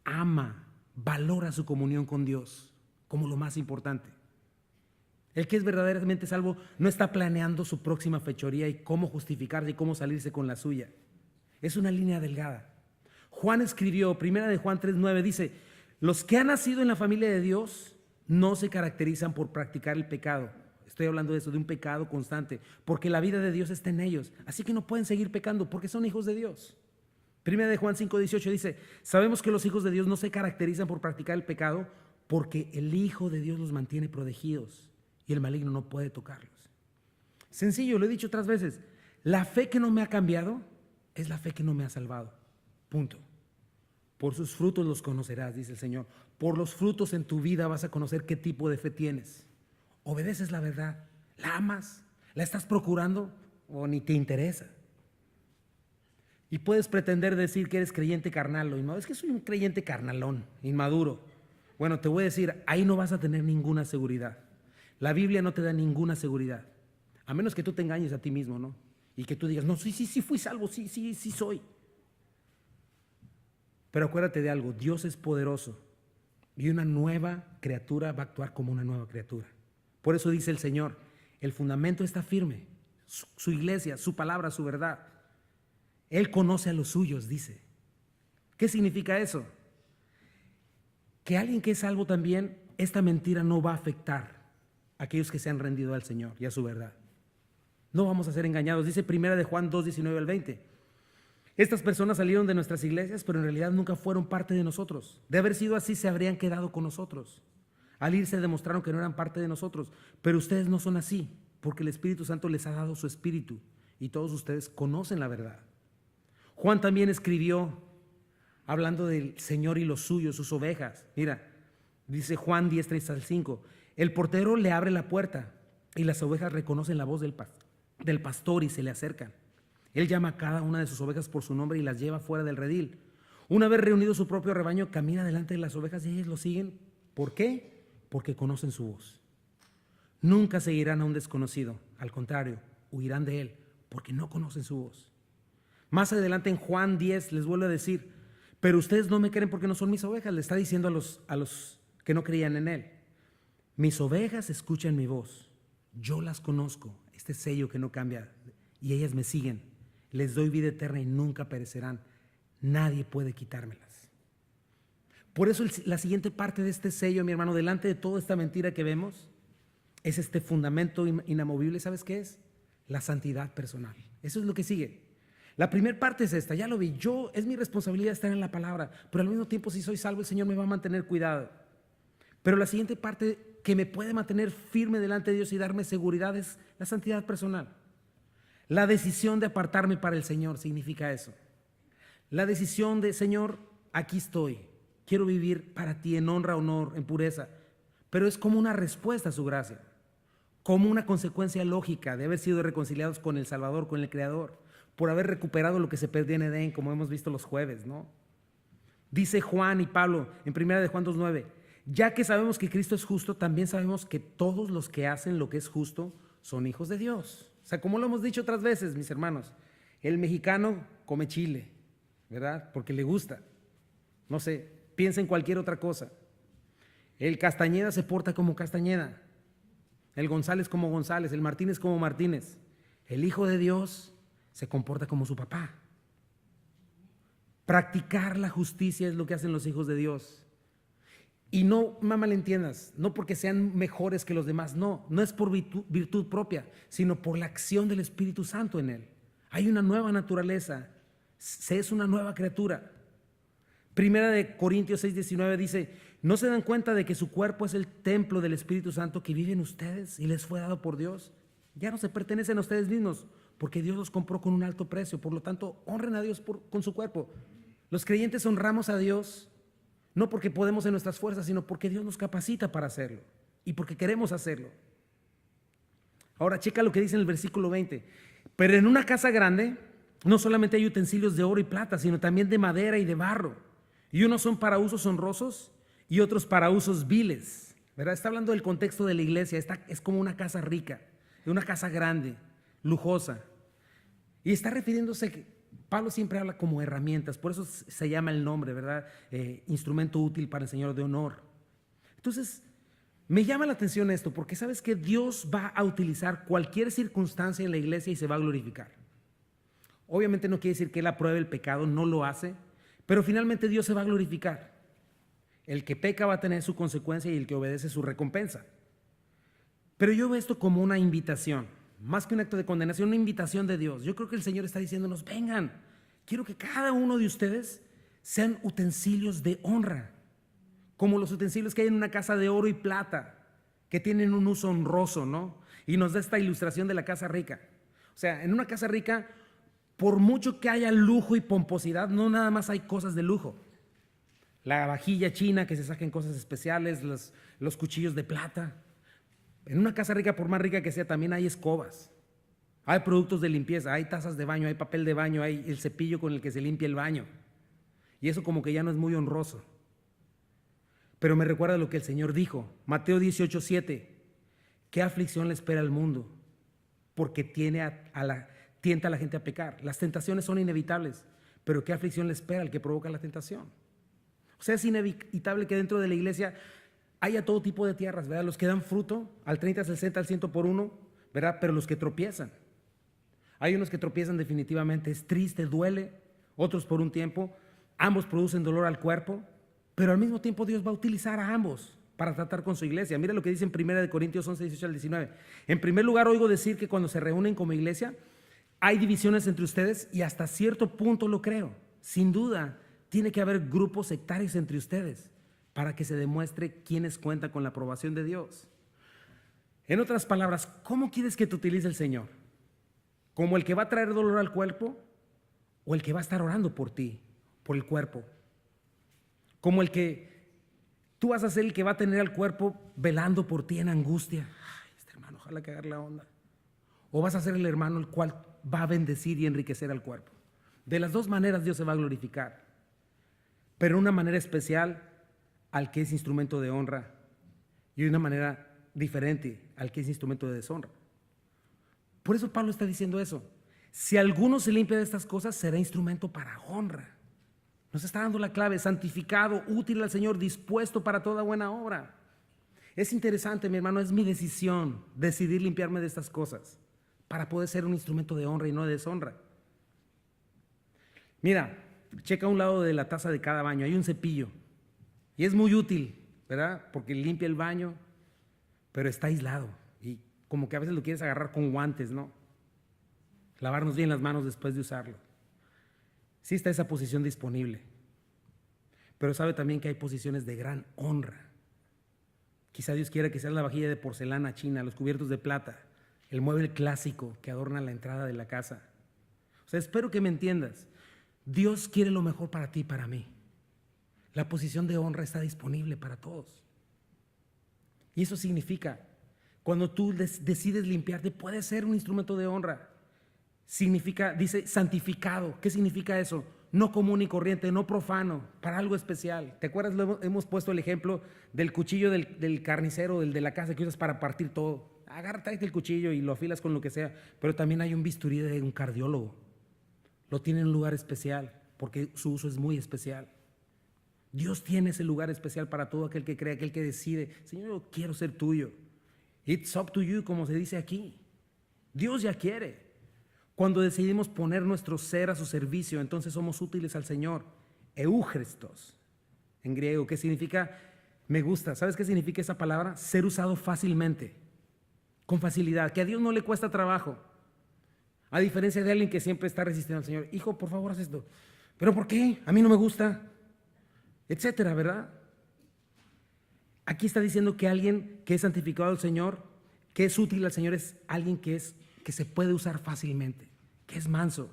[SPEAKER 2] ama, valora su comunión con Dios como lo más importante. El que es verdaderamente salvo no está planeando su próxima fechoría y cómo justificarse y cómo salirse con la suya. Es una línea delgada. Juan escribió, 1 de Juan 3:9, dice, los que han nacido en la familia de Dios no se caracterizan por practicar el pecado. Estoy hablando de eso, de un pecado constante, porque la vida de Dios está en ellos. Así que no pueden seguir pecando porque son hijos de Dios. 1 de Juan 5:18 dice, sabemos que los hijos de Dios no se caracterizan por practicar el pecado porque el Hijo de Dios los mantiene protegidos y el maligno no puede tocarlos. Sencillo, lo he dicho otras veces, la fe que no me ha cambiado es la fe que no me ha salvado. Punto. Por sus frutos los conocerás, dice el Señor. Por los frutos en tu vida vas a conocer qué tipo de fe tienes. ¿Obedeces la verdad? ¿La amas? ¿La estás procurando o ni te interesa? Y puedes pretender decir que eres creyente carnal o inmaduro. Es que soy un creyente carnalón, inmaduro. Bueno, te voy a decir, ahí no vas a tener ninguna seguridad. La Biblia no te da ninguna seguridad. A menos que tú te engañes a ti mismo, ¿no? Y que tú digas, no, sí fui salvo, sí soy. Pero acuérdate de algo, Dios es poderoso y una nueva criatura va a actuar como una nueva criatura. Por eso dice el Señor, el fundamento está firme, su iglesia, su palabra, su verdad. Él conoce a los suyos, dice. ¿Qué significa eso? Que alguien que es salvo también, esta mentira no va a afectar a aquellos que se han rendido al Señor y a su verdad. No vamos a ser engañados. Dice 1 de Juan 2, 19 al 20. Estas personas salieron de nuestras iglesias, pero en realidad nunca fueron parte de nosotros. De haber sido así, se habrían quedado con nosotros. Al irse demostraron que no eran parte de nosotros. Pero ustedes no son así, porque el Espíritu Santo les ha dado su Espíritu y todos ustedes conocen la verdad. Juan también escribió hablando del Señor y los suyos, sus ovejas. Mira, dice Juan 10, 3 al 5. El portero le abre la puerta y las ovejas reconocen la voz del pastor y se le acercan. Él llama a cada una de sus ovejas por su nombre y las lleva fuera del redil. Una vez reunido su propio rebaño, camina delante de las ovejas y ellas lo siguen. ¿Por qué? Porque conocen su voz. Nunca seguirán a un desconocido. Al contrario, huirán de él porque no conocen su voz. Más adelante en Juan 10 les vuelve a decir, pero ustedes no me creen porque no son mis ovejas. Le está diciendo a los que no creían en él. Mis ovejas escuchan mi voz. Yo las conozco, este sello que no cambia, y ellas me siguen. Les doy vida eterna y nunca perecerán. Nadie puede quitármelas. Por eso la siguiente parte de este sello, mi hermano, delante de toda esta mentira que vemos, es este fundamento inamovible. ¿Sabes qué es? La santidad personal. Eso es lo que sigue. La primera parte es esta, ya lo vi. Es mi responsabilidad estar en la palabra, pero al mismo tiempo, si soy salvo, el Señor me va a mantener cuidado. Pero la siguiente parte que me puede mantener firme delante de Dios y darme seguridad es la santidad personal. La decisión de apartarme para el Señor significa eso. La decisión de, Señor, aquí estoy. Quiero vivir para ti en honra, honor, en pureza. Pero es como una respuesta a su gracia, como una consecuencia lógica de haber sido reconciliados con el Salvador, con el Creador, por haber recuperado lo que se perdió en Edén, como hemos visto los jueves, ¿no? Dice Juan y Pablo en 1 de Juan 2:9, ya que sabemos que Cristo es justo, también sabemos que todos los que hacen lo que es justo son hijos de Dios. O sea, como lo hemos dicho otras veces, mis hermanos, el mexicano come chile, ¿verdad? Porque le gusta. No sé, piensa en cualquier otra cosa. El Castañeda se porta como Castañeda. El González como González. El Martínez como Martínez. El Hijo de Dios se comporta como su papá. Practicar la justicia es lo que hacen los hijos de Dios. Y no me malentiendas, no porque sean mejores que los demás, no es por virtud propia, sino por la acción del Espíritu Santo en él. Hay una nueva naturaleza, se es una nueva criatura. 1 de Corintios 6:19 dice, ¿no se dan cuenta de que su cuerpo es el templo del Espíritu Santo que vive en ustedes y les fue dado por Dios? Ya no se pertenecen a ustedes mismos, porque Dios los compró con un alto precio. Por lo tanto, honren a Dios con su cuerpo. Los creyentes honramos a Dios no porque podemos en nuestras fuerzas, sino porque Dios nos capacita para hacerlo y porque queremos hacerlo. Ahora checa lo que dice en el versículo 20. Pero en una casa grande no solamente hay utensilios de oro y plata, sino también de madera y de barro. Y unos son para usos honrosos y otros para usos viles, ¿verdad? Está hablando del contexto de la iglesia. Esta es como una casa rica, una casa grande, lujosa. Y está refiriéndose que Pablo siempre habla como herramientas, por eso se llama el nombre, ¿verdad? Instrumento útil para el Señor de honor. Entonces, me llama la atención esto, porque sabes que Dios va a utilizar cualquier circunstancia en la iglesia y se va a glorificar. Obviamente no quiere decir que Él apruebe el pecado, no lo hace, pero finalmente Dios se va a glorificar. El que peca va a tener su consecuencia y el que obedece su recompensa. Pero yo veo esto como una invitación. Más que un acto de condenación, una invitación de Dios. Yo creo que el Señor está diciéndonos, vengan, quiero que cada uno de ustedes sean utensilios de honra, como los utensilios que hay en una casa de oro y plata, que tienen un uso honroso, ¿no? Y nos da esta ilustración de la casa rica. O sea, en una casa rica, por mucho que haya lujo y pomposidad, no nada más hay cosas de lujo. La vajilla china, que se saquen cosas especiales, los cuchillos de plata. En una casa rica, por más rica que sea, también hay escobas. Hay productos de limpieza, hay tazas de baño, hay papel de baño, hay el cepillo con el que se limpia el baño. Y eso como que ya no es muy honroso. Pero me recuerda lo que el Señor dijo, Mateo 18:7, ¿qué aflicción le espera al mundo? Porque tienta a la gente a pecar. Las tentaciones son inevitables, pero ¿qué aflicción le espera al que provoca la tentación? O sea, es inevitable que dentro de la iglesia haya todo tipo de tierras, ¿verdad? Los que dan fruto, al 30, al 60, al 100 por uno, ¿verdad? Pero los que tropiezan. Hay unos que tropiezan definitivamente, es triste, duele, otros por un tiempo, ambos producen dolor al cuerpo, pero al mismo tiempo Dios va a utilizar a ambos para tratar con su iglesia. Mira lo que dice en 1 Corintios 11, 18 al 19. En primer lugar, oigo decir que cuando se reúnen como iglesia, hay divisiones entre ustedes y hasta cierto punto lo creo. Sin duda, tiene que haber grupos sectarios entre ustedes para que se demuestre quiénes cuentan con la aprobación de Dios. En otras palabras, ¿cómo quieres que te utilice el Señor? ¿Como el que va a traer dolor al cuerpo o el que va a estar orando por ti, por el cuerpo? Como el que tú vas a ser el que va a tener al cuerpo velando por ti en angustia. Ay, este hermano, ojalá que agarre la onda. O vas a ser el hermano el cual va a bendecir y enriquecer al cuerpo. De las dos maneras Dios se va a glorificar, pero de una manera especial al que es instrumento de honra y de una manera diferente al que es instrumento de deshonra. Por eso Pablo está diciendo eso. Si alguno se limpia de estas cosas, será instrumento para honra. Nos está dando la clave: santificado, útil al Señor, dispuesto para toda buena obra. Es interesante, mi hermano, es mi decisión decidir limpiarme de estas cosas para poder ser un instrumento de honra y no de deshonra. Mira, checa a un lado de la taza de cada baño, hay un cepillo y es muy útil, ¿verdad? Porque limpia el baño, pero está aislado y como que a veces lo quieres agarrar con guantes, ¿no? Lavarnos bien las manos después de usarlo. Sí está esa posición disponible, pero sabe también que hay posiciones de gran honra. Quizá Dios quiera que sea la vajilla de porcelana china, los cubiertos de plata, el mueble clásico que adorna la entrada de la casa. O sea, espero que me entiendas. Dios quiere lo mejor para ti y para mí. La posición de honra está disponible para todos. Y eso significa, cuando tú decides limpiarte, puedes ser un instrumento de honra. Significa, dice, santificado. ¿Qué significa eso? No común y corriente, no profano, para algo especial. ¿Te acuerdas? Hemos puesto el ejemplo del cuchillo del carnicero, del de la casa que usas para partir todo. Tráete el cuchillo y lo afilas con lo que sea. Pero también hay un bisturí de un cardiólogo. Lo tiene en un lugar especial porque su uso es muy especial. Dios tiene ese lugar especial para todo aquel que cree, aquel que decide: Señor, yo quiero ser tuyo. It's up to you, como se dice aquí. Dios ya quiere. Cuando decidimos poner nuestro ser a su servicio, entonces somos útiles al Señor. Euchrestos, en griego, que significa, me gusta. ¿Sabes qué significa esa palabra? Ser usado fácilmente, con facilidad, que a Dios no le cuesta trabajo. A diferencia de alguien que siempre está resistiendo al Señor. Hijo, por favor, haz esto. ¿Pero por qué? A mí no me gusta. Etcétera, ¿verdad? Aquí está diciendo que alguien que es santificado al Señor, que es útil al Señor, es alguien que se puede usar fácilmente, que es manso.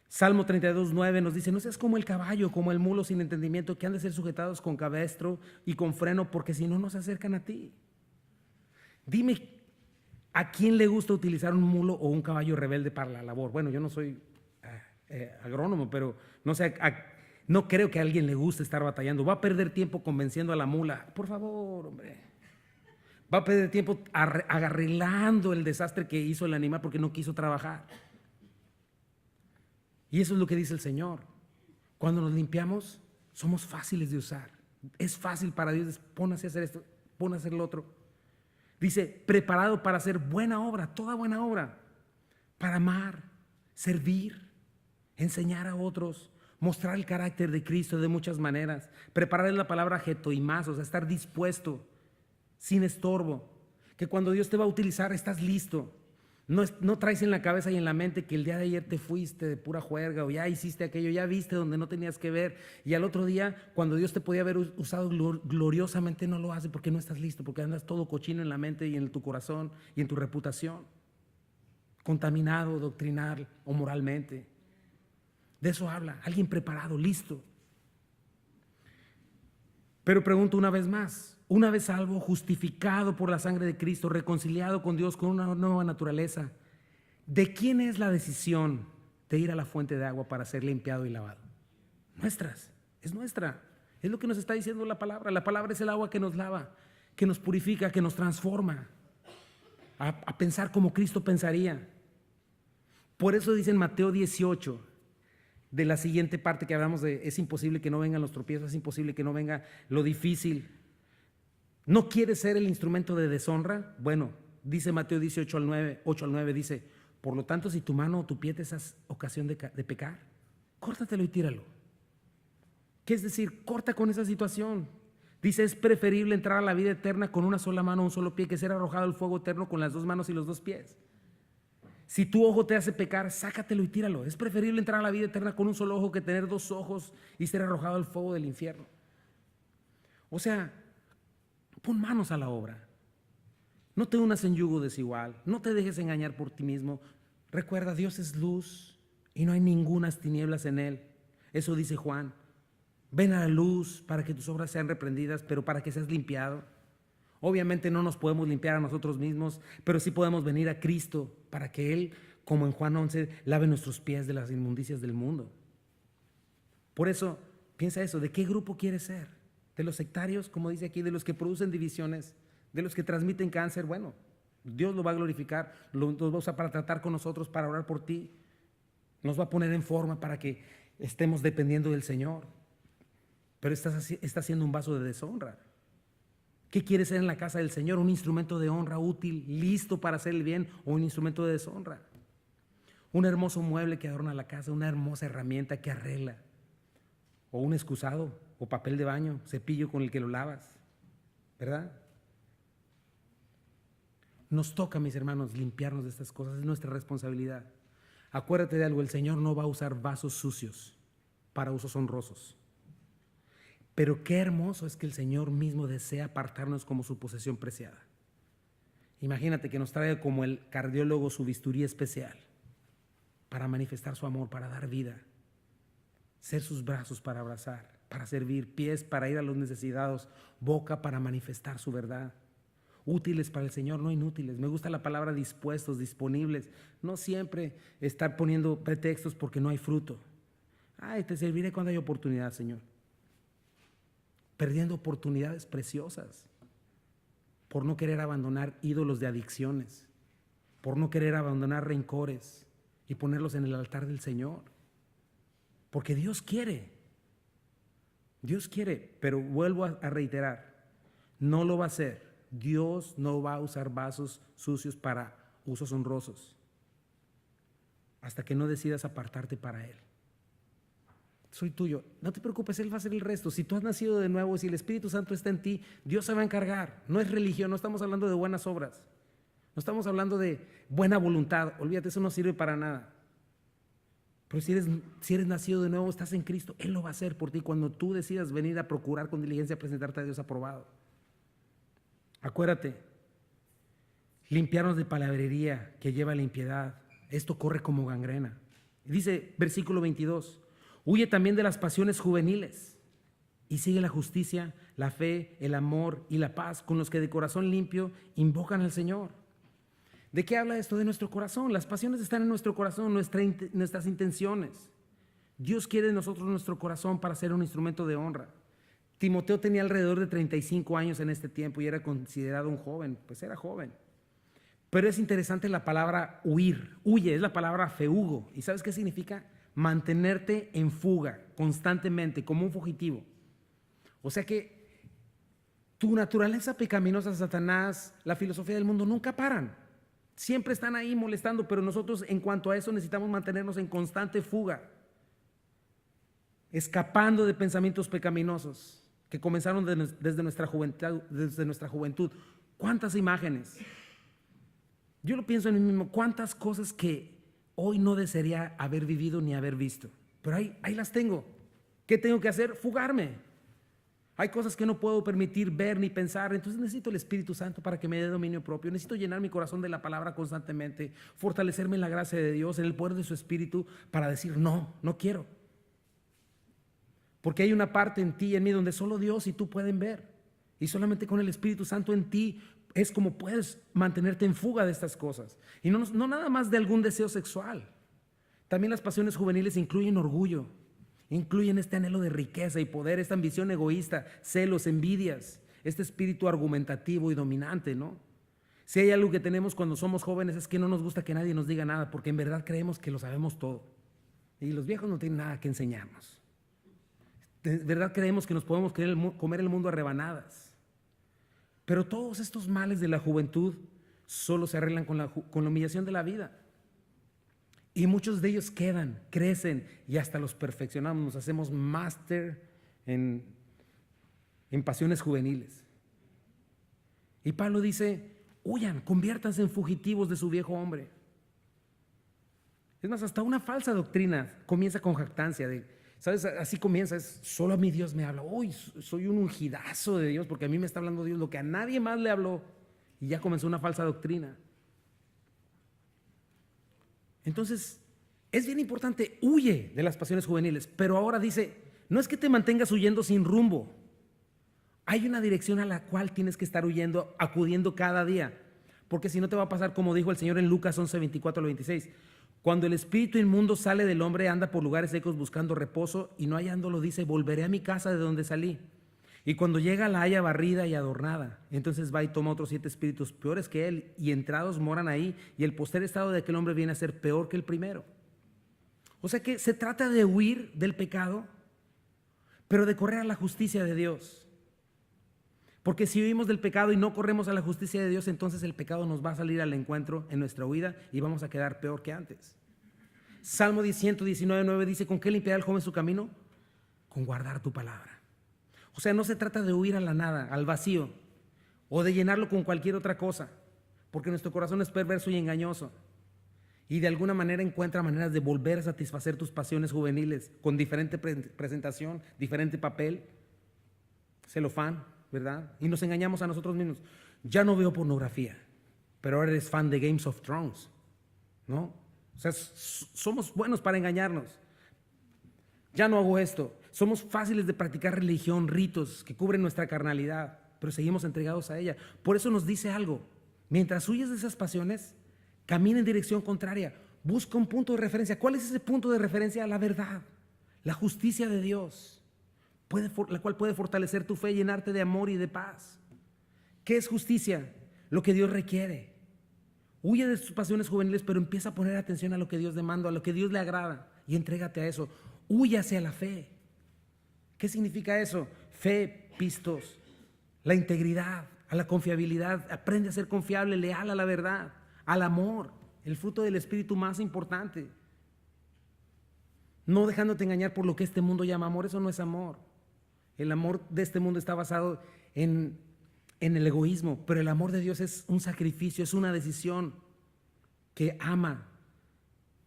[SPEAKER 2] Salmo 32:9 nos dice: no seas como el caballo, como el mulo sin entendimiento, que han de ser sujetados con cabestro y con freno, porque si no, no se acercan a ti. Dime, ¿a quién le gusta utilizar un mulo o un caballo rebelde para la labor? Bueno, yo no soy agrónomo, pero no sé, no creo que a alguien le guste estar batallando. Va a perder tiempo convenciendo a la mula. Por favor, hombre. Va a perder tiempo arreglando el desastre que hizo el animal porque no quiso trabajar. Y eso es lo que dice el Señor. Cuando nos limpiamos, somos fáciles de usar. Es fácil para Dios. Pónase a hacer esto, pónase a hacer lo otro. Dice: preparado para hacer buena obra, toda buena obra, para amar, servir, enseñar a otros, mostrar el carácter de Cristo de muchas maneras. Preparar es la palabra getoimás, o sea, estar dispuesto, sin estorbo, que cuando Dios te va a utilizar estás listo. No traes en la cabeza y en la mente que el día de ayer te fuiste de pura juerga, o ya hiciste aquello, ya viste donde no tenías que ver, y al otro día, cuando Dios te podía haber usado gloriosamente, no lo hace porque no estás listo, porque andas todo cochino en la mente y en tu corazón y en tu reputación, contaminado doctrinal o moralmente. De eso habla, alguien preparado, listo. Pero pregunto una vez más, una vez salvo, justificado por la sangre de Cristo, reconciliado con Dios con una nueva naturaleza, ¿de quién es la decisión de ir a la fuente de agua para ser limpiado y lavado? Nuestras, es nuestra. Es lo que nos está diciendo la palabra. La palabra es el agua que nos lava, que nos purifica, que nos transforma a pensar como Cristo pensaría. Por eso dice en Mateo 18, de la siguiente parte que hablamos de es imposible que no vengan los tropiezos, es imposible que no venga lo difícil. ¿No quieres ser el instrumento de deshonra? Bueno, dice Mateo 18 al 9, 8 al 9, dice, por lo tanto, si tu mano o tu pie te es ocasión de pecar, córtatelo y tíralo. ¿Qué es decir? Corta con esa situación. Dice, es preferible entrar a la vida eterna con una sola mano o un solo pie que ser arrojado al fuego eterno con las dos manos y los dos pies. Si tu ojo te hace pecar, sácatelo y tíralo. Es preferible entrar a la vida eterna con un solo ojo que tener dos ojos y ser arrojado al fuego del infierno. O sea, pon manos a la obra. No te unas en yugo desigual. No te dejes engañar por ti mismo. Recuerda, Dios es luz y no hay ningunas tinieblas en Él. Eso dice Juan. Ven a la luz para que tus obras sean reprendidas, pero para que seas limpiado. Obviamente no nos podemos limpiar a nosotros mismos, pero sí podemos venir a Cristo para que Él, como en Juan 11, lave nuestros pies de las inmundicias del mundo. Por eso, piensa eso, ¿de qué grupo quieres ser? ¿De los sectarios, como dice aquí, de los que producen divisiones, de los que transmiten cáncer? Bueno, Dios lo va a glorificar, nos va a usar para tratar con nosotros, para orar por ti. Nos va a poner en forma para que estemos dependiendo del Señor. Pero estás haciendo un vaso de deshonra. ¿Qué quieres ser en la casa del Señor? ¿Un instrumento de honra útil, listo para hacer el bien, o un instrumento de deshonra? Un hermoso mueble que adorna la casa, una hermosa herramienta que arregla, o un excusado, o papel de baño, cepillo con el que lo lavas, ¿verdad? Nos toca, mis hermanos, limpiarnos de estas cosas, es nuestra responsabilidad. Acuérdate de algo, el Señor no va a usar vasos sucios para usos honrosos. Pero qué hermoso es que el Señor mismo desea apartarnos como su posesión preciada. Imagínate que nos traiga como el cardiólogo su bisturí especial para manifestar su amor, para dar vida, ser sus brazos para abrazar, para servir, pies para ir a los necesitados, boca para manifestar su verdad. Útiles para el Señor, no inútiles. Me gusta la palabra dispuestos, disponibles. No siempre estar poniendo pretextos porque no hay fruto. Ay, te serviré cuando hay oportunidad, Señor. Perdiendo oportunidades preciosas por no querer abandonar ídolos de adicciones, por no querer abandonar rencores y ponerlos en el altar del Señor. Porque Dios quiere, pero vuelvo a reiterar, no lo va a hacer. Dios no va a usar vasos sucios para usos honrosos hasta que no decidas apartarte para Él. Soy tuyo, no te preocupes, Él va a hacer el resto. Si tú has nacido de nuevo, si el Espíritu Santo está en ti, Dios se va a encargar. No es religión, no estamos hablando de buenas obras, no estamos hablando de buena voluntad. Olvídate, eso no sirve para nada. Pero si eres nacido de nuevo, estás en Cristo, Él lo va a hacer por ti cuando tú decidas venir a procurar con diligencia presentarte a Dios aprobado. Acuérdate, limpiarnos de palabrería que lleva a la impiedad. Esto corre como gangrena. Dice versículo 22, huye también de las pasiones juveniles y sigue la justicia, la fe, el amor y la paz con los que de corazón limpio invocan al Señor. ¿De qué habla esto? De nuestro corazón. Las pasiones están en nuestro corazón, nuestras intenciones. Dios quiere de nosotros nuestro corazón para ser un instrumento de honra. Timoteo tenía alrededor de 35 años en este tiempo y era considerado un joven, pues era joven. Pero es interesante la palabra huir, huye, es la palabra feugo. ¿Y sabes qué significa? Mantenerte en fuga constantemente, como un fugitivo. O sea que tu naturaleza pecaminosa, Satanás, la filosofía del mundo nunca paran. Siempre están ahí molestando, pero nosotros en cuanto a eso necesitamos mantenernos en constante fuga, escapando de pensamientos pecaminosos que comenzaron desde nuestra juventud. ¿Cuántas imágenes? Yo lo pienso en mí mismo, cuántas cosas que hoy no desearía haber vivido ni haber visto, pero ahí las tengo. ¿Qué tengo que hacer? Fugarme. Hay cosas que no puedo permitir ver ni pensar, entonces necesito el Espíritu Santo para que me dé dominio propio. Necesito llenar mi corazón de la palabra constantemente, fortalecerme en la gracia de Dios, en el poder de su Espíritu, para decir no quiero. Porque hay una parte en ti y en mí donde solo Dios y tú pueden ver. Y solamente con el Espíritu Santo en ti es como puedes mantenerte en fuga de estas cosas. Y no nada más de algún deseo sexual. También las pasiones juveniles incluyen orgullo, incluyen este anhelo de riqueza y poder, esta ambición egoísta, celos, envidias, este espíritu argumentativo y dominante, ¿no? Si hay algo que tenemos cuando somos jóvenes es que no nos gusta que nadie nos diga nada, porque en verdad creemos que lo sabemos todo. Y los viejos no tienen nada que enseñarnos. De verdad creemos que nos podemos comer el mundo a rebanadas. Pero todos estos males de la juventud solo se arreglan con la humillación de la vida. Y muchos de ellos quedan, crecen y hasta los perfeccionamos. Nos hacemos máster en pasiones juveniles. Y Pablo dice, huyan, conviértanse en fugitivos de su viejo hombre. Es más, hasta una falsa doctrina comienza con jactancia de, ¿sabes? Así comienza, es solo a mí Dios me habla. Uy, soy un ungidazo de Dios porque a mí me está hablando Dios lo que a nadie más le habló. Y ya comenzó una falsa doctrina. Entonces, es bien importante, huye de las pasiones juveniles. Pero ahora dice, no es que te mantengas huyendo sin rumbo. Hay una dirección a la cual tienes que estar huyendo, acudiendo cada día. Porque si no te va a pasar como dijo el Señor en Lucas 11, 24 al 26. Cuando el espíritu inmundo sale del hombre, anda por lugares secos buscando reposo y no hallándolo dice, volveré a mi casa de donde salí. Y cuando llega la halla barrida y adornada, entonces va y toma otros 7 espíritus peores que él y entrados moran ahí y el postrer estado de aquel hombre viene a ser peor que el primero. O sea que se trata de huir del pecado, pero de correr a la justicia de Dios. Porque si huimos del pecado y no corremos a la justicia de Dios, entonces el pecado nos va a salir al encuentro en nuestra huida y vamos a quedar peor que antes. Salmo 119:9 dice, ¿con qué limpiará el joven su camino? Con guardar tu palabra. O sea, no se trata de huir a la nada, al vacío, o de llenarlo con cualquier otra cosa, porque nuestro corazón es perverso y engañoso. Y de alguna manera encuentra maneras de volver a satisfacer tus pasiones juveniles con diferente presentación, diferente papel, celofán, ¿verdad? Y nos engañamos a nosotros mismos. Ya no veo pornografía, pero ahora eres fan de Games of Thrones, ¿no? O sea, somos buenos para engañarnos. Ya no hago esto. Somos fáciles de practicar religión, ritos que cubren nuestra carnalidad, pero seguimos entregados a ella. Por eso nos dice algo. Mientras huyes de esas pasiones, camina en dirección contraria. Busca un punto de referencia. ¿Cuál es ese punto de referencia? La verdad, la justicia de Dios, la cual puede fortalecer tu fe, llenarte de amor y de paz. ¿Qué es justicia? Lo que Dios requiere. Huye de tus pasiones juveniles, pero empieza a poner atención a lo que Dios demanda, a lo que Dios le agrada y entrégate a eso. Huye hacia la fe. ¿Qué significa eso? Fe, pistos, la integridad, a la confiabilidad. Aprende a ser confiable, leal a la verdad, al amor, el fruto del Espíritu más importante. No dejándote engañar por lo que este mundo llama amor. Eso no es amor. El amor de este mundo está basado en el egoísmo, pero el amor de Dios es un sacrificio, es una decisión que ama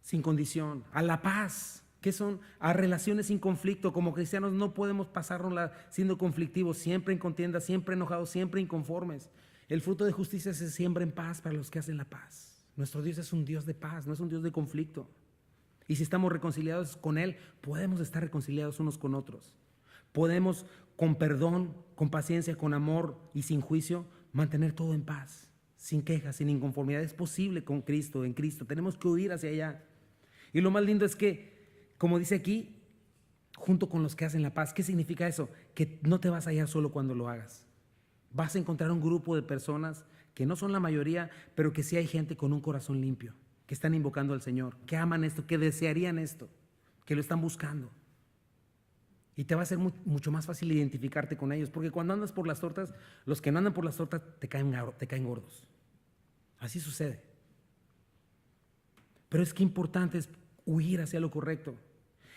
[SPEAKER 2] sin condición, a la paz, que son a relaciones sin conflicto. Como cristianos no podemos pasárnosla siendo conflictivos, siempre en contienda, siempre enojados, siempre inconformes. El fruto de justicia se siembra en paz para los que hacen la paz. Nuestro Dios es un Dios de paz, no es un Dios de conflicto. Y si estamos reconciliados con Él, podemos estar reconciliados unos con otros. Podemos con perdón, con paciencia, con amor y sin juicio mantener todo en paz, sin quejas, sin inconformidad. Es posible con Cristo, en Cristo. Tenemos que huir hacia allá. Y lo más lindo es que, como dice aquí, junto con los que hacen la paz. ¿Qué significa eso? Que no te vas a hallar solo cuando lo hagas. Vas a encontrar un grupo de personas que no son la mayoría, pero que sí hay gente con un corazón limpio, que están invocando al Señor, que aman esto, que desearían esto, que lo están buscando. Y te va a ser mucho más fácil identificarte con ellos, porque cuando andas por las tortas, los que no andan por las tortas te caen gordos. Así sucede. Pero es que importante es huir hacia lo correcto.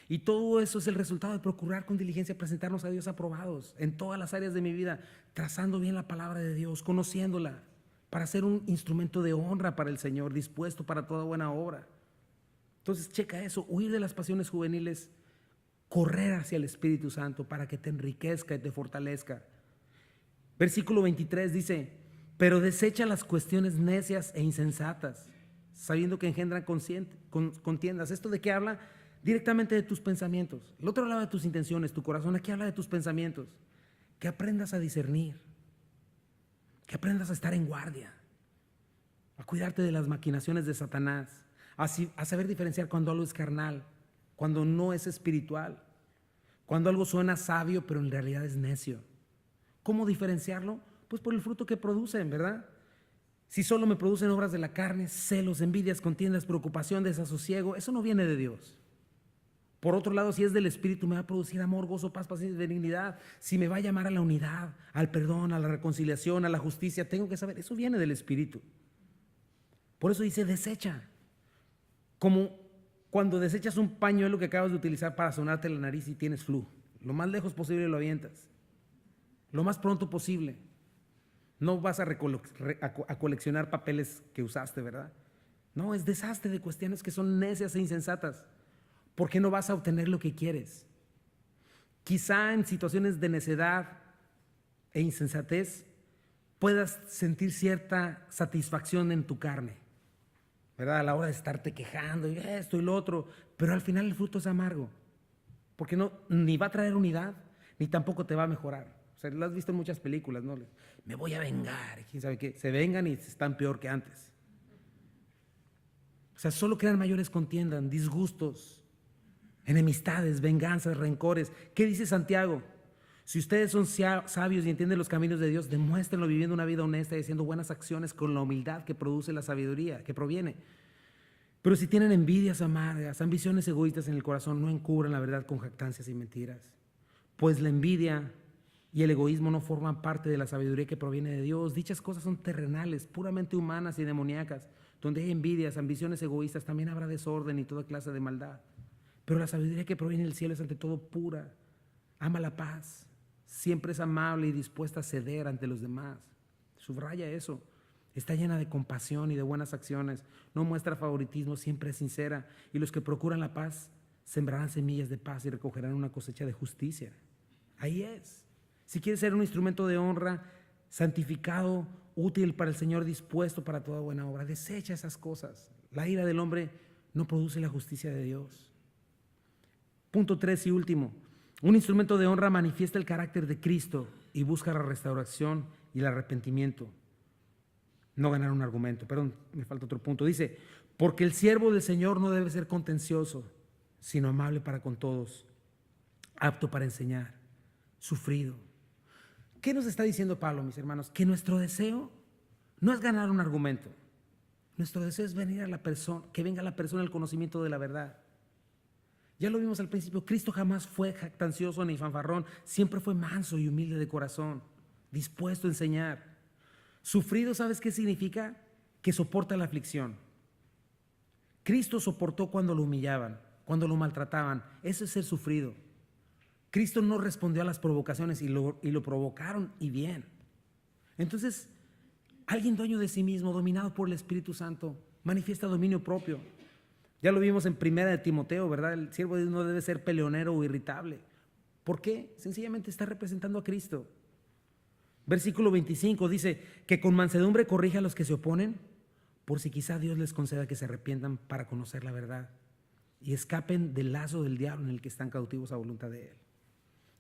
[SPEAKER 2] Y todo eso es el resultado de procurar con diligencia presentarnos a Dios aprobados en todas las áreas de mi vida, trazando bien la palabra de Dios, conociéndola, para ser un instrumento de honra para el Señor, dispuesto para toda buena obra. Entonces, checa eso, huir de las pasiones juveniles, correr hacia el Espíritu Santo para que te enriquezca y te fortalezca. Versículo 23 dice, pero desecha las cuestiones necias e insensatas, sabiendo que engendran contiendas. ¿Esto de qué habla? directamente de tus pensamientos. El otro hablaba de tus intenciones, tu corazón. Aquí habla de tus pensamientos. Que aprendas a discernir, que aprendas a estar en guardia, a cuidarte de las maquinaciones de Satanás, a saber diferenciar cuando algo es carnal, cuando no es espiritual, cuando algo suena sabio pero en realidad es necio. ¿Cómo diferenciarlo? Pues por el fruto que producen, ¿verdad? Si solo me producen obras de la carne, celos, envidias, contiendas, preocupación, desasosiego, eso no viene de Dios. Por otro lado, si es del Espíritu, me va a producir amor, gozo, paz, paciencia y benignidad. Si me va a llamar a la unidad, al perdón, a la reconciliación, a la justicia, tengo que saber, eso viene del Espíritu. Por eso dice, desecha. Como cuando desechas un pañuelo que acabas de utilizar para sonarte la nariz y tienes flu. Lo más lejos posible lo avientas. Lo más pronto posible. No vas a coleccionar papeles que usaste, ¿verdad? No, es deshazte de cuestiones que son necias e insensatas. ¿Por qué no vas a obtener lo que quieres? Quizá en situaciones de necedad e insensatez puedas sentir cierta satisfacción en tu carne, ¿verdad? A la hora de estarte quejando y esto y lo otro, pero al final el fruto es amargo, porque no, ni va a traer unidad, ni tampoco te va a mejorar. O sea, lo has visto en muchas películas, ¿no? Me voy a vengar, quién sabe qué. Se vengan y están peor que antes. O sea, solo crean mayores contiendas, disgustos, enemistades, venganzas, rencores. ¿Qué dice Santiago? Si ustedes son sabios y entienden los caminos de Dios, demuéstrenlo viviendo una vida honesta y haciendo buenas acciones con la humildad que produce la sabiduría, que proviene. Pero si tienen envidias amargas, ambiciones egoístas en el corazón, no encubran la verdad con jactancias y mentiras. Pues la envidia y el egoísmo no forman parte de la sabiduría que proviene de Dios. Dichas cosas son terrenales, puramente humanas y demoníacas. Donde hay envidias, ambiciones egoístas, también habrá desorden y toda clase de maldad. Pero la sabiduría que proviene del cielo es ante todo pura, ama la paz, siempre es amable y dispuesta a ceder ante los demás. Subraya eso. Está llena de compasión y de buenas acciones, no muestra favoritismo, siempre es sincera. Y los que procuran la paz sembrarán semillas de paz y recogerán una cosecha de justicia. Ahí es. Si quieres ser un instrumento de honra, santificado, útil para el Señor, dispuesto para toda buena obra, desecha esas cosas. La ira del hombre no produce la justicia de Dios. Punto 3 y último. Un instrumento de honra manifiesta el carácter de Cristo y busca la restauración y el arrepentimiento. No ganar un argumento. Perdón, me falta otro punto. Dice, porque el siervo del Señor no debe ser contencioso, sino amable para con todos, apto para enseñar, sufrido. ¿Qué nos está diciendo Pablo, mis hermanos? Que nuestro deseo no es ganar un argumento. Nuestro deseo es venir a la persona, que venga la persona al conocimiento de la verdad. Ya lo vimos al principio, Cristo jamás fue jactancioso ni fanfarrón, siempre fue manso y humilde de corazón, dispuesto a enseñar. Sufrido, ¿sabes qué significa? Que soporta la aflicción. Cristo soportó cuando lo humillaban, cuando lo maltrataban. Eso es ser sufrido. Cristo no respondió a las provocaciones y lo provocaron y bien. Entonces, alguien dueño de sí mismo, dominado por el Espíritu Santo, manifiesta dominio propio. Ya lo vimos en 1 de Timoteo, ¿verdad? El siervo de Dios no debe ser peleonero o irritable. ¿Por qué? Sencillamente está representando a Cristo. Versículo 25 dice que con mansedumbre corrige a los que se oponen, por si quizá Dios les conceda que se arrepientan para conocer la verdad y escapen del lazo del diablo en el que están cautivos a voluntad de él.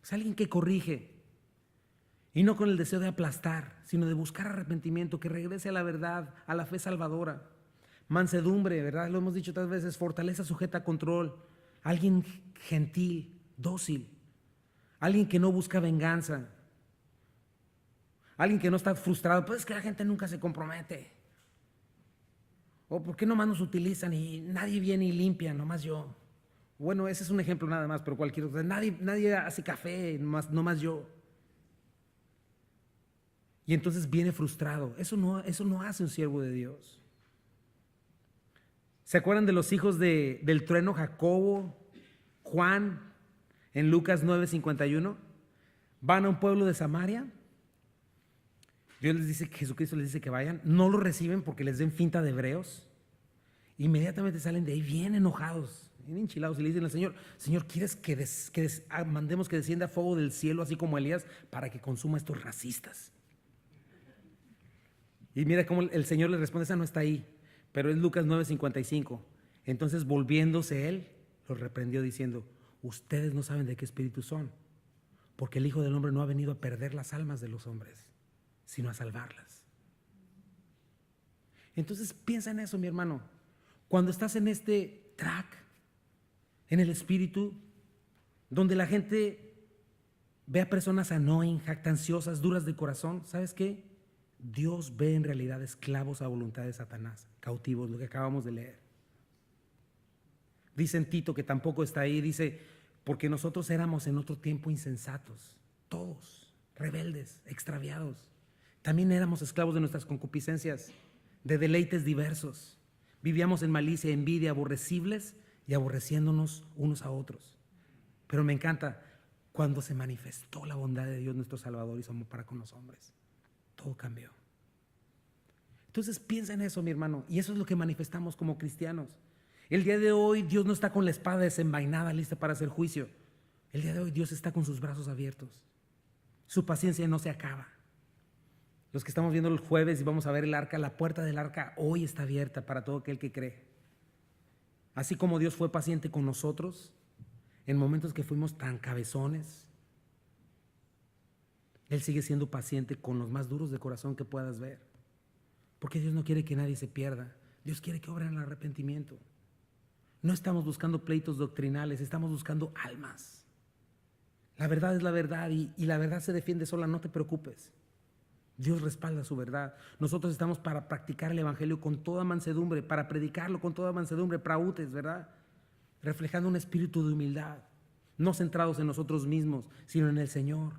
[SPEAKER 2] Es alguien que corrige, y no con el deseo de aplastar, sino de buscar arrepentimiento, que regrese a la verdad, a la fe salvadora. Mansedumbre, ¿verdad? Lo hemos dicho otras veces, fortaleza sujeta a control. Alguien gentil, dócil. Alguien que no busca venganza. Alguien que no está frustrado. Pues es que la gente nunca se compromete. O ¿por qué nomás nos utilizan y nadie viene y limpia, nomás yo? Bueno, ese es un ejemplo nada más, pero cualquier otro. Nadie hace café, nomás yo. Y entonces viene frustrado. Eso no hace un siervo de Dios. ¿Se acuerdan de los hijos del trueno, Jacobo, Juan, en Lucas 9:51? Van a un pueblo de Samaria. Dios les dice, Jesucristo les dice que vayan. No lo reciben porque les den finta de hebreos. Inmediatamente salen de ahí bien enojados, bien enchilados, y le dicen al Señor, Señor, ¿quieres que mandemos que descienda fuego del cielo así como Elías para que consuma a estos racistas? Y mira cómo el Señor le responde, esa no está ahí, pero es Lucas 9:55. Entonces volviéndose él, los reprendió diciendo: ustedes no saben de qué espíritu son, porque el Hijo del Hombre no ha venido a perder las almas de los hombres, sino a salvarlas. Entonces piensa en eso, mi hermano. Cuando estás en este track, en el espíritu, donde la gente ve a personas annoying, jactanciosas, duras de corazón, ¿sabes qué? Dios ve en realidad esclavos a voluntad de Satanás, cautivos, lo que acabamos de leer. Dice en Tito, que tampoco está ahí, dice: porque nosotros éramos en otro tiempo insensatos, todos, rebeldes, extraviados. También éramos esclavos de nuestras concupiscencias, de deleites diversos. Vivíamos en malicia, envidia, aborrecibles y aborreciéndonos unos a otros. Pero me encanta cuando se manifestó la bondad de Dios nuestro Salvador y su amor para con los hombres. Todo cambió. Entonces piensa en eso, mi hermano, y eso es lo que manifestamos como cristianos. El día de hoy Dios no está con la espada desenvainada lista para hacer juicio. El día de hoy Dios está con sus brazos abiertos. Su paciencia no se acaba. Los que estamos viendo el jueves y vamos a ver el arca, la puerta del arca hoy está abierta para todo aquel que cree. Así como Dios fue paciente con nosotros en momentos que fuimos tan cabezones, Él sigue siendo paciente con los más duros de corazón que puedas ver. Porque Dios no quiere que nadie se pierda. Dios quiere que obren el arrepentimiento. No estamos buscando pleitos doctrinales, estamos buscando almas. La verdad es la verdad y la verdad se defiende sola, no te preocupes. Dios respalda su verdad. Nosotros estamos para practicar el evangelio con toda mansedumbre, para predicarlo con toda mansedumbre, prautes, ¿verdad? Reflejando un espíritu de humildad, no centrados en nosotros mismos, sino en el Señor.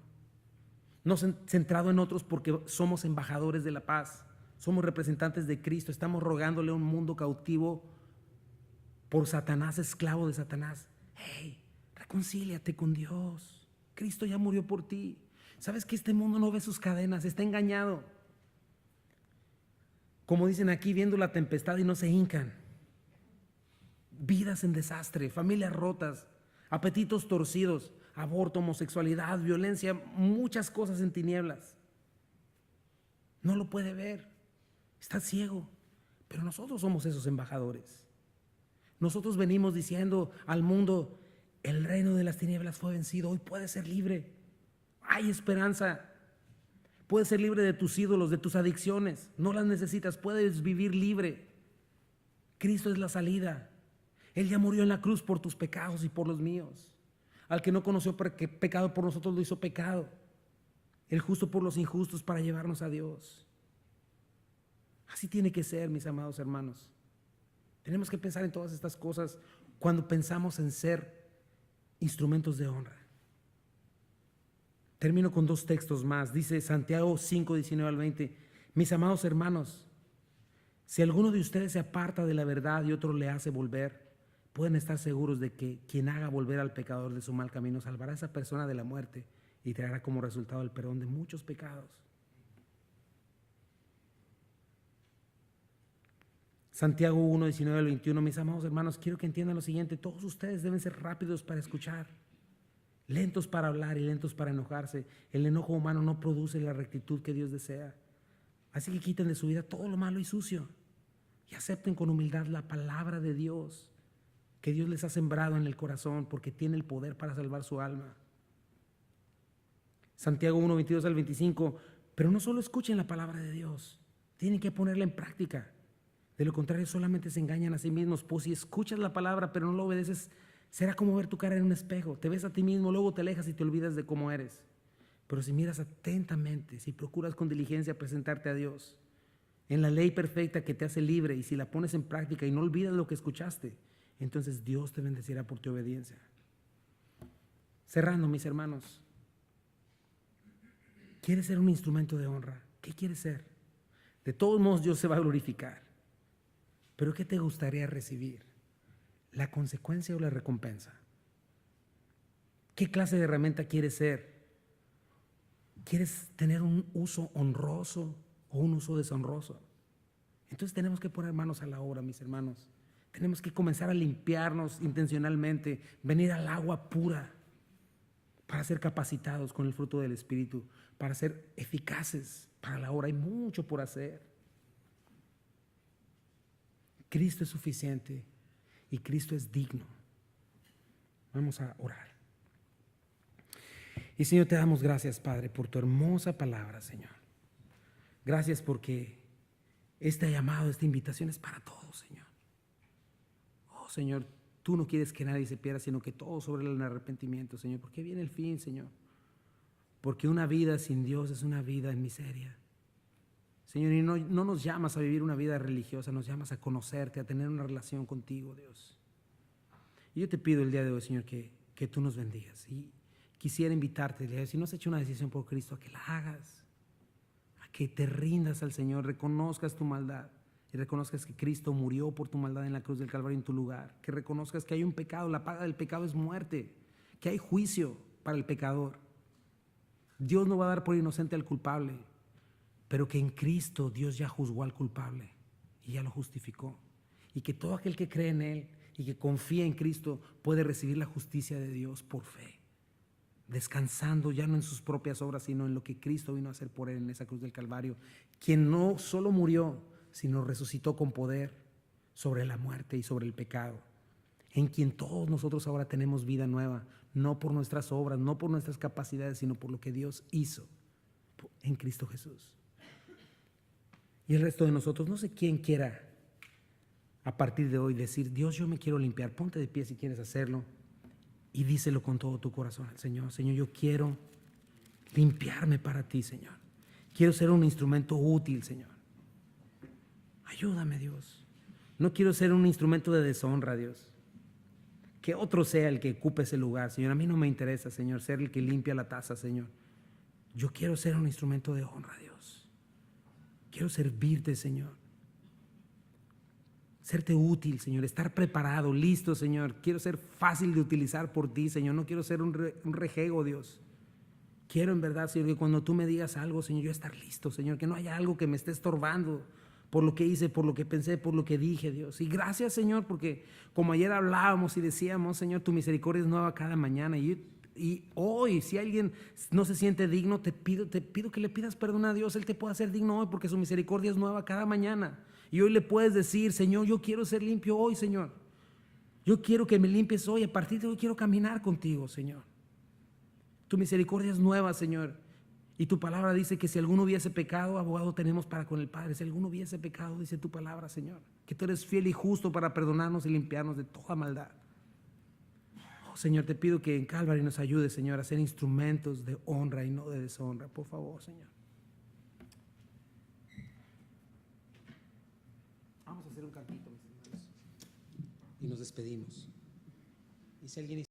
[SPEAKER 2] No centrado en otros porque somos embajadores de la paz, somos representantes de Cristo, estamos rogándole a un mundo cautivo por Satanás, esclavo de Satanás. Hey, reconcíliate con Dios. Cristo ya murió por ti. ¿Sabes que este mundo no ve sus cadenas? Está engañado. Como dicen aquí, viendo la tempestad y no se hincan. Vidas en desastre, familias rotas, apetitos torcidos, aborto, homosexualidad, violencia, muchas cosas en tinieblas. No lo puede ver. Está ciego. Pero nosotros somos esos embajadores. Nosotros venimos diciendo al mundo: el reino de las tinieblas fue vencido, hoy puedes ser libre. Hay esperanza. Puedes ser libre de tus ídolos, de tus adicciones. No las necesitas, puedes vivir libre. Cristo es la salida. Él ya murió en la cruz por tus pecados y por los míos. Al que no conoció pecado por nosotros lo hizo pecado. El justo por los injustos para llevarnos a Dios. Así tiene que ser, mis amados hermanos. Tenemos que pensar en todas estas cosas cuando pensamos en ser instrumentos de honra. Termino con 2 textos más. Dice Santiago 5, 19 al 20. Mis amados hermanos, si alguno de ustedes se aparta de la verdad y otro le hace volver, pueden estar seguros de que quien haga volver al pecador de su mal camino salvará a esa persona de la muerte y traerá como resultado el perdón de muchos pecados. Santiago 1, 19 al 21. Mis amados hermanos, quiero que entiendan lo siguiente: todos ustedes deben ser rápidos para escuchar, lentos para hablar y lentos para enojarse. El enojo humano no produce la rectitud que Dios desea. Así que quiten de su vida todo lo malo y sucio y acepten con humildad la palabra de Dios que Dios les ha sembrado en el corazón, porque tiene el poder para salvar su alma. Santiago 1, 22 al 25. Pero no solo escuchen la palabra de Dios, tienen que ponerla en práctica. De lo contrario, solamente se engañan a sí mismos. Pues si escuchas la palabra pero no lo obedeces, será como ver tu cara en un espejo. Te ves a ti mismo, luego te alejas y te olvidas de cómo eres. Pero si miras atentamente, si procuras con diligencia presentarte a Dios en la ley perfecta que te hace libre, y si la pones en práctica y no olvidas lo que escuchaste, entonces Dios te bendecirá por tu obediencia. Cerrando, mis hermanos, ¿quieres ser un instrumento de honra? ¿Qué quieres ser? De todos modos Dios se va a glorificar. Pero ¿qué te gustaría recibir? ¿La consecuencia o la recompensa? ¿Qué clase de herramienta quieres ser? ¿Quieres tener un uso honroso o un uso deshonroso? Entonces tenemos que poner manos a la obra, mis hermanos. Tenemos que comenzar a limpiarnos intencionalmente, venir al agua pura para ser capacitados con el fruto del Espíritu, para ser eficaces para la obra. Hay mucho por hacer. Cristo es suficiente y Cristo es digno Vamos a orar. Y Señor, te damos gracias, Padre, por tu hermosa palabra, Señor. Gracias porque este llamado, esta invitación es para todos, Señor. Oh, Señor, tú no quieres que nadie se pierda, sino que todos sobre el arrepentimiento, Señor. Porque viene el fin, Señor. Porque una vida sin Dios es una vida en miseria. Señor, y no nos llamas a vivir una vida religiosa, nos llamas a conocerte, a tener una relación contigo, Dios. Y yo te pido el día de hoy, Señor, que tú nos bendigas. Y quisiera invitarte, si no has hecho una decisión por Cristo, a que la hagas, a que te rindas al Señor, reconozcas tu maldad y reconozcas que Cristo murió por tu maldad en la cruz del Calvario en tu lugar, que reconozcas que hay un pecado, la paga del pecado es muerte, que hay juicio para el pecador. Dios no va a dar por inocente al culpable, pero que en Cristo Dios ya juzgó al culpable y ya lo justificó, y que todo aquel que cree en Él y que confía en Cristo puede recibir la justicia de Dios por fe, descansando ya no en sus propias obras, sino en lo que Cristo vino a hacer por Él en esa cruz del Calvario, quien no solo murió, sino resucitó con poder sobre la muerte y sobre el pecado, en quien todos nosotros ahora tenemos vida nueva, no por nuestras obras, no por nuestras capacidades, sino por lo que Dios hizo en Cristo Jesús. Y el resto de nosotros, no sé quién quiera a partir de hoy decir: Dios, yo me quiero limpiar. Ponte de pie si quieres hacerlo y díselo con todo tu corazón al Señor. Señor, yo quiero limpiarme para ti, Señor. Quiero ser un instrumento útil, Señor. Ayúdame, Dios. No quiero ser un instrumento de deshonra, Dios. Que otro sea el que ocupe ese lugar, Señor. A mí no me interesa, Señor, ser el que limpia la taza, Señor. Yo quiero ser un instrumento de honra, Dios. Quiero servirte, Señor. Serte útil, Señor. Estar preparado, listo, Señor. Quiero ser fácil de utilizar por ti, Señor. No quiero ser un rejego, Dios. Quiero en verdad, Señor, que cuando tú me digas algo, Señor, yo estar listo, Señor. Que no haya algo que me esté estorbando por lo que hice, por lo que pensé, por lo que dije, Dios. Y gracias, Señor, porque como ayer hablábamos y decíamos, Señor, tu misericordia es nueva cada mañana. Y hoy, si alguien no se siente digno, te pido que le pidas perdón a Dios. Él te puede hacer digno hoy porque su misericordia es nueva cada mañana. Y hoy le puedes decir: Señor, yo quiero ser limpio hoy, Señor. Yo quiero que me limpies hoy. A partir de hoy quiero caminar contigo, Señor. Tu misericordia es nueva, Señor. Y tu palabra dice que si alguno hubiese pecado, abogado tenemos para con el Padre. Si alguno hubiese pecado, dice tu palabra, Señor, que tú eres fiel y justo para perdonarnos y limpiarnos de toda maldad. Oh, Señor, te pido que en Calvary nos ayudes, Señor, a ser instrumentos de honra y no de deshonra. Por favor, Señor. Vamos a hacer un cantito, mis hermanos, y nos despedimos. Y si alguien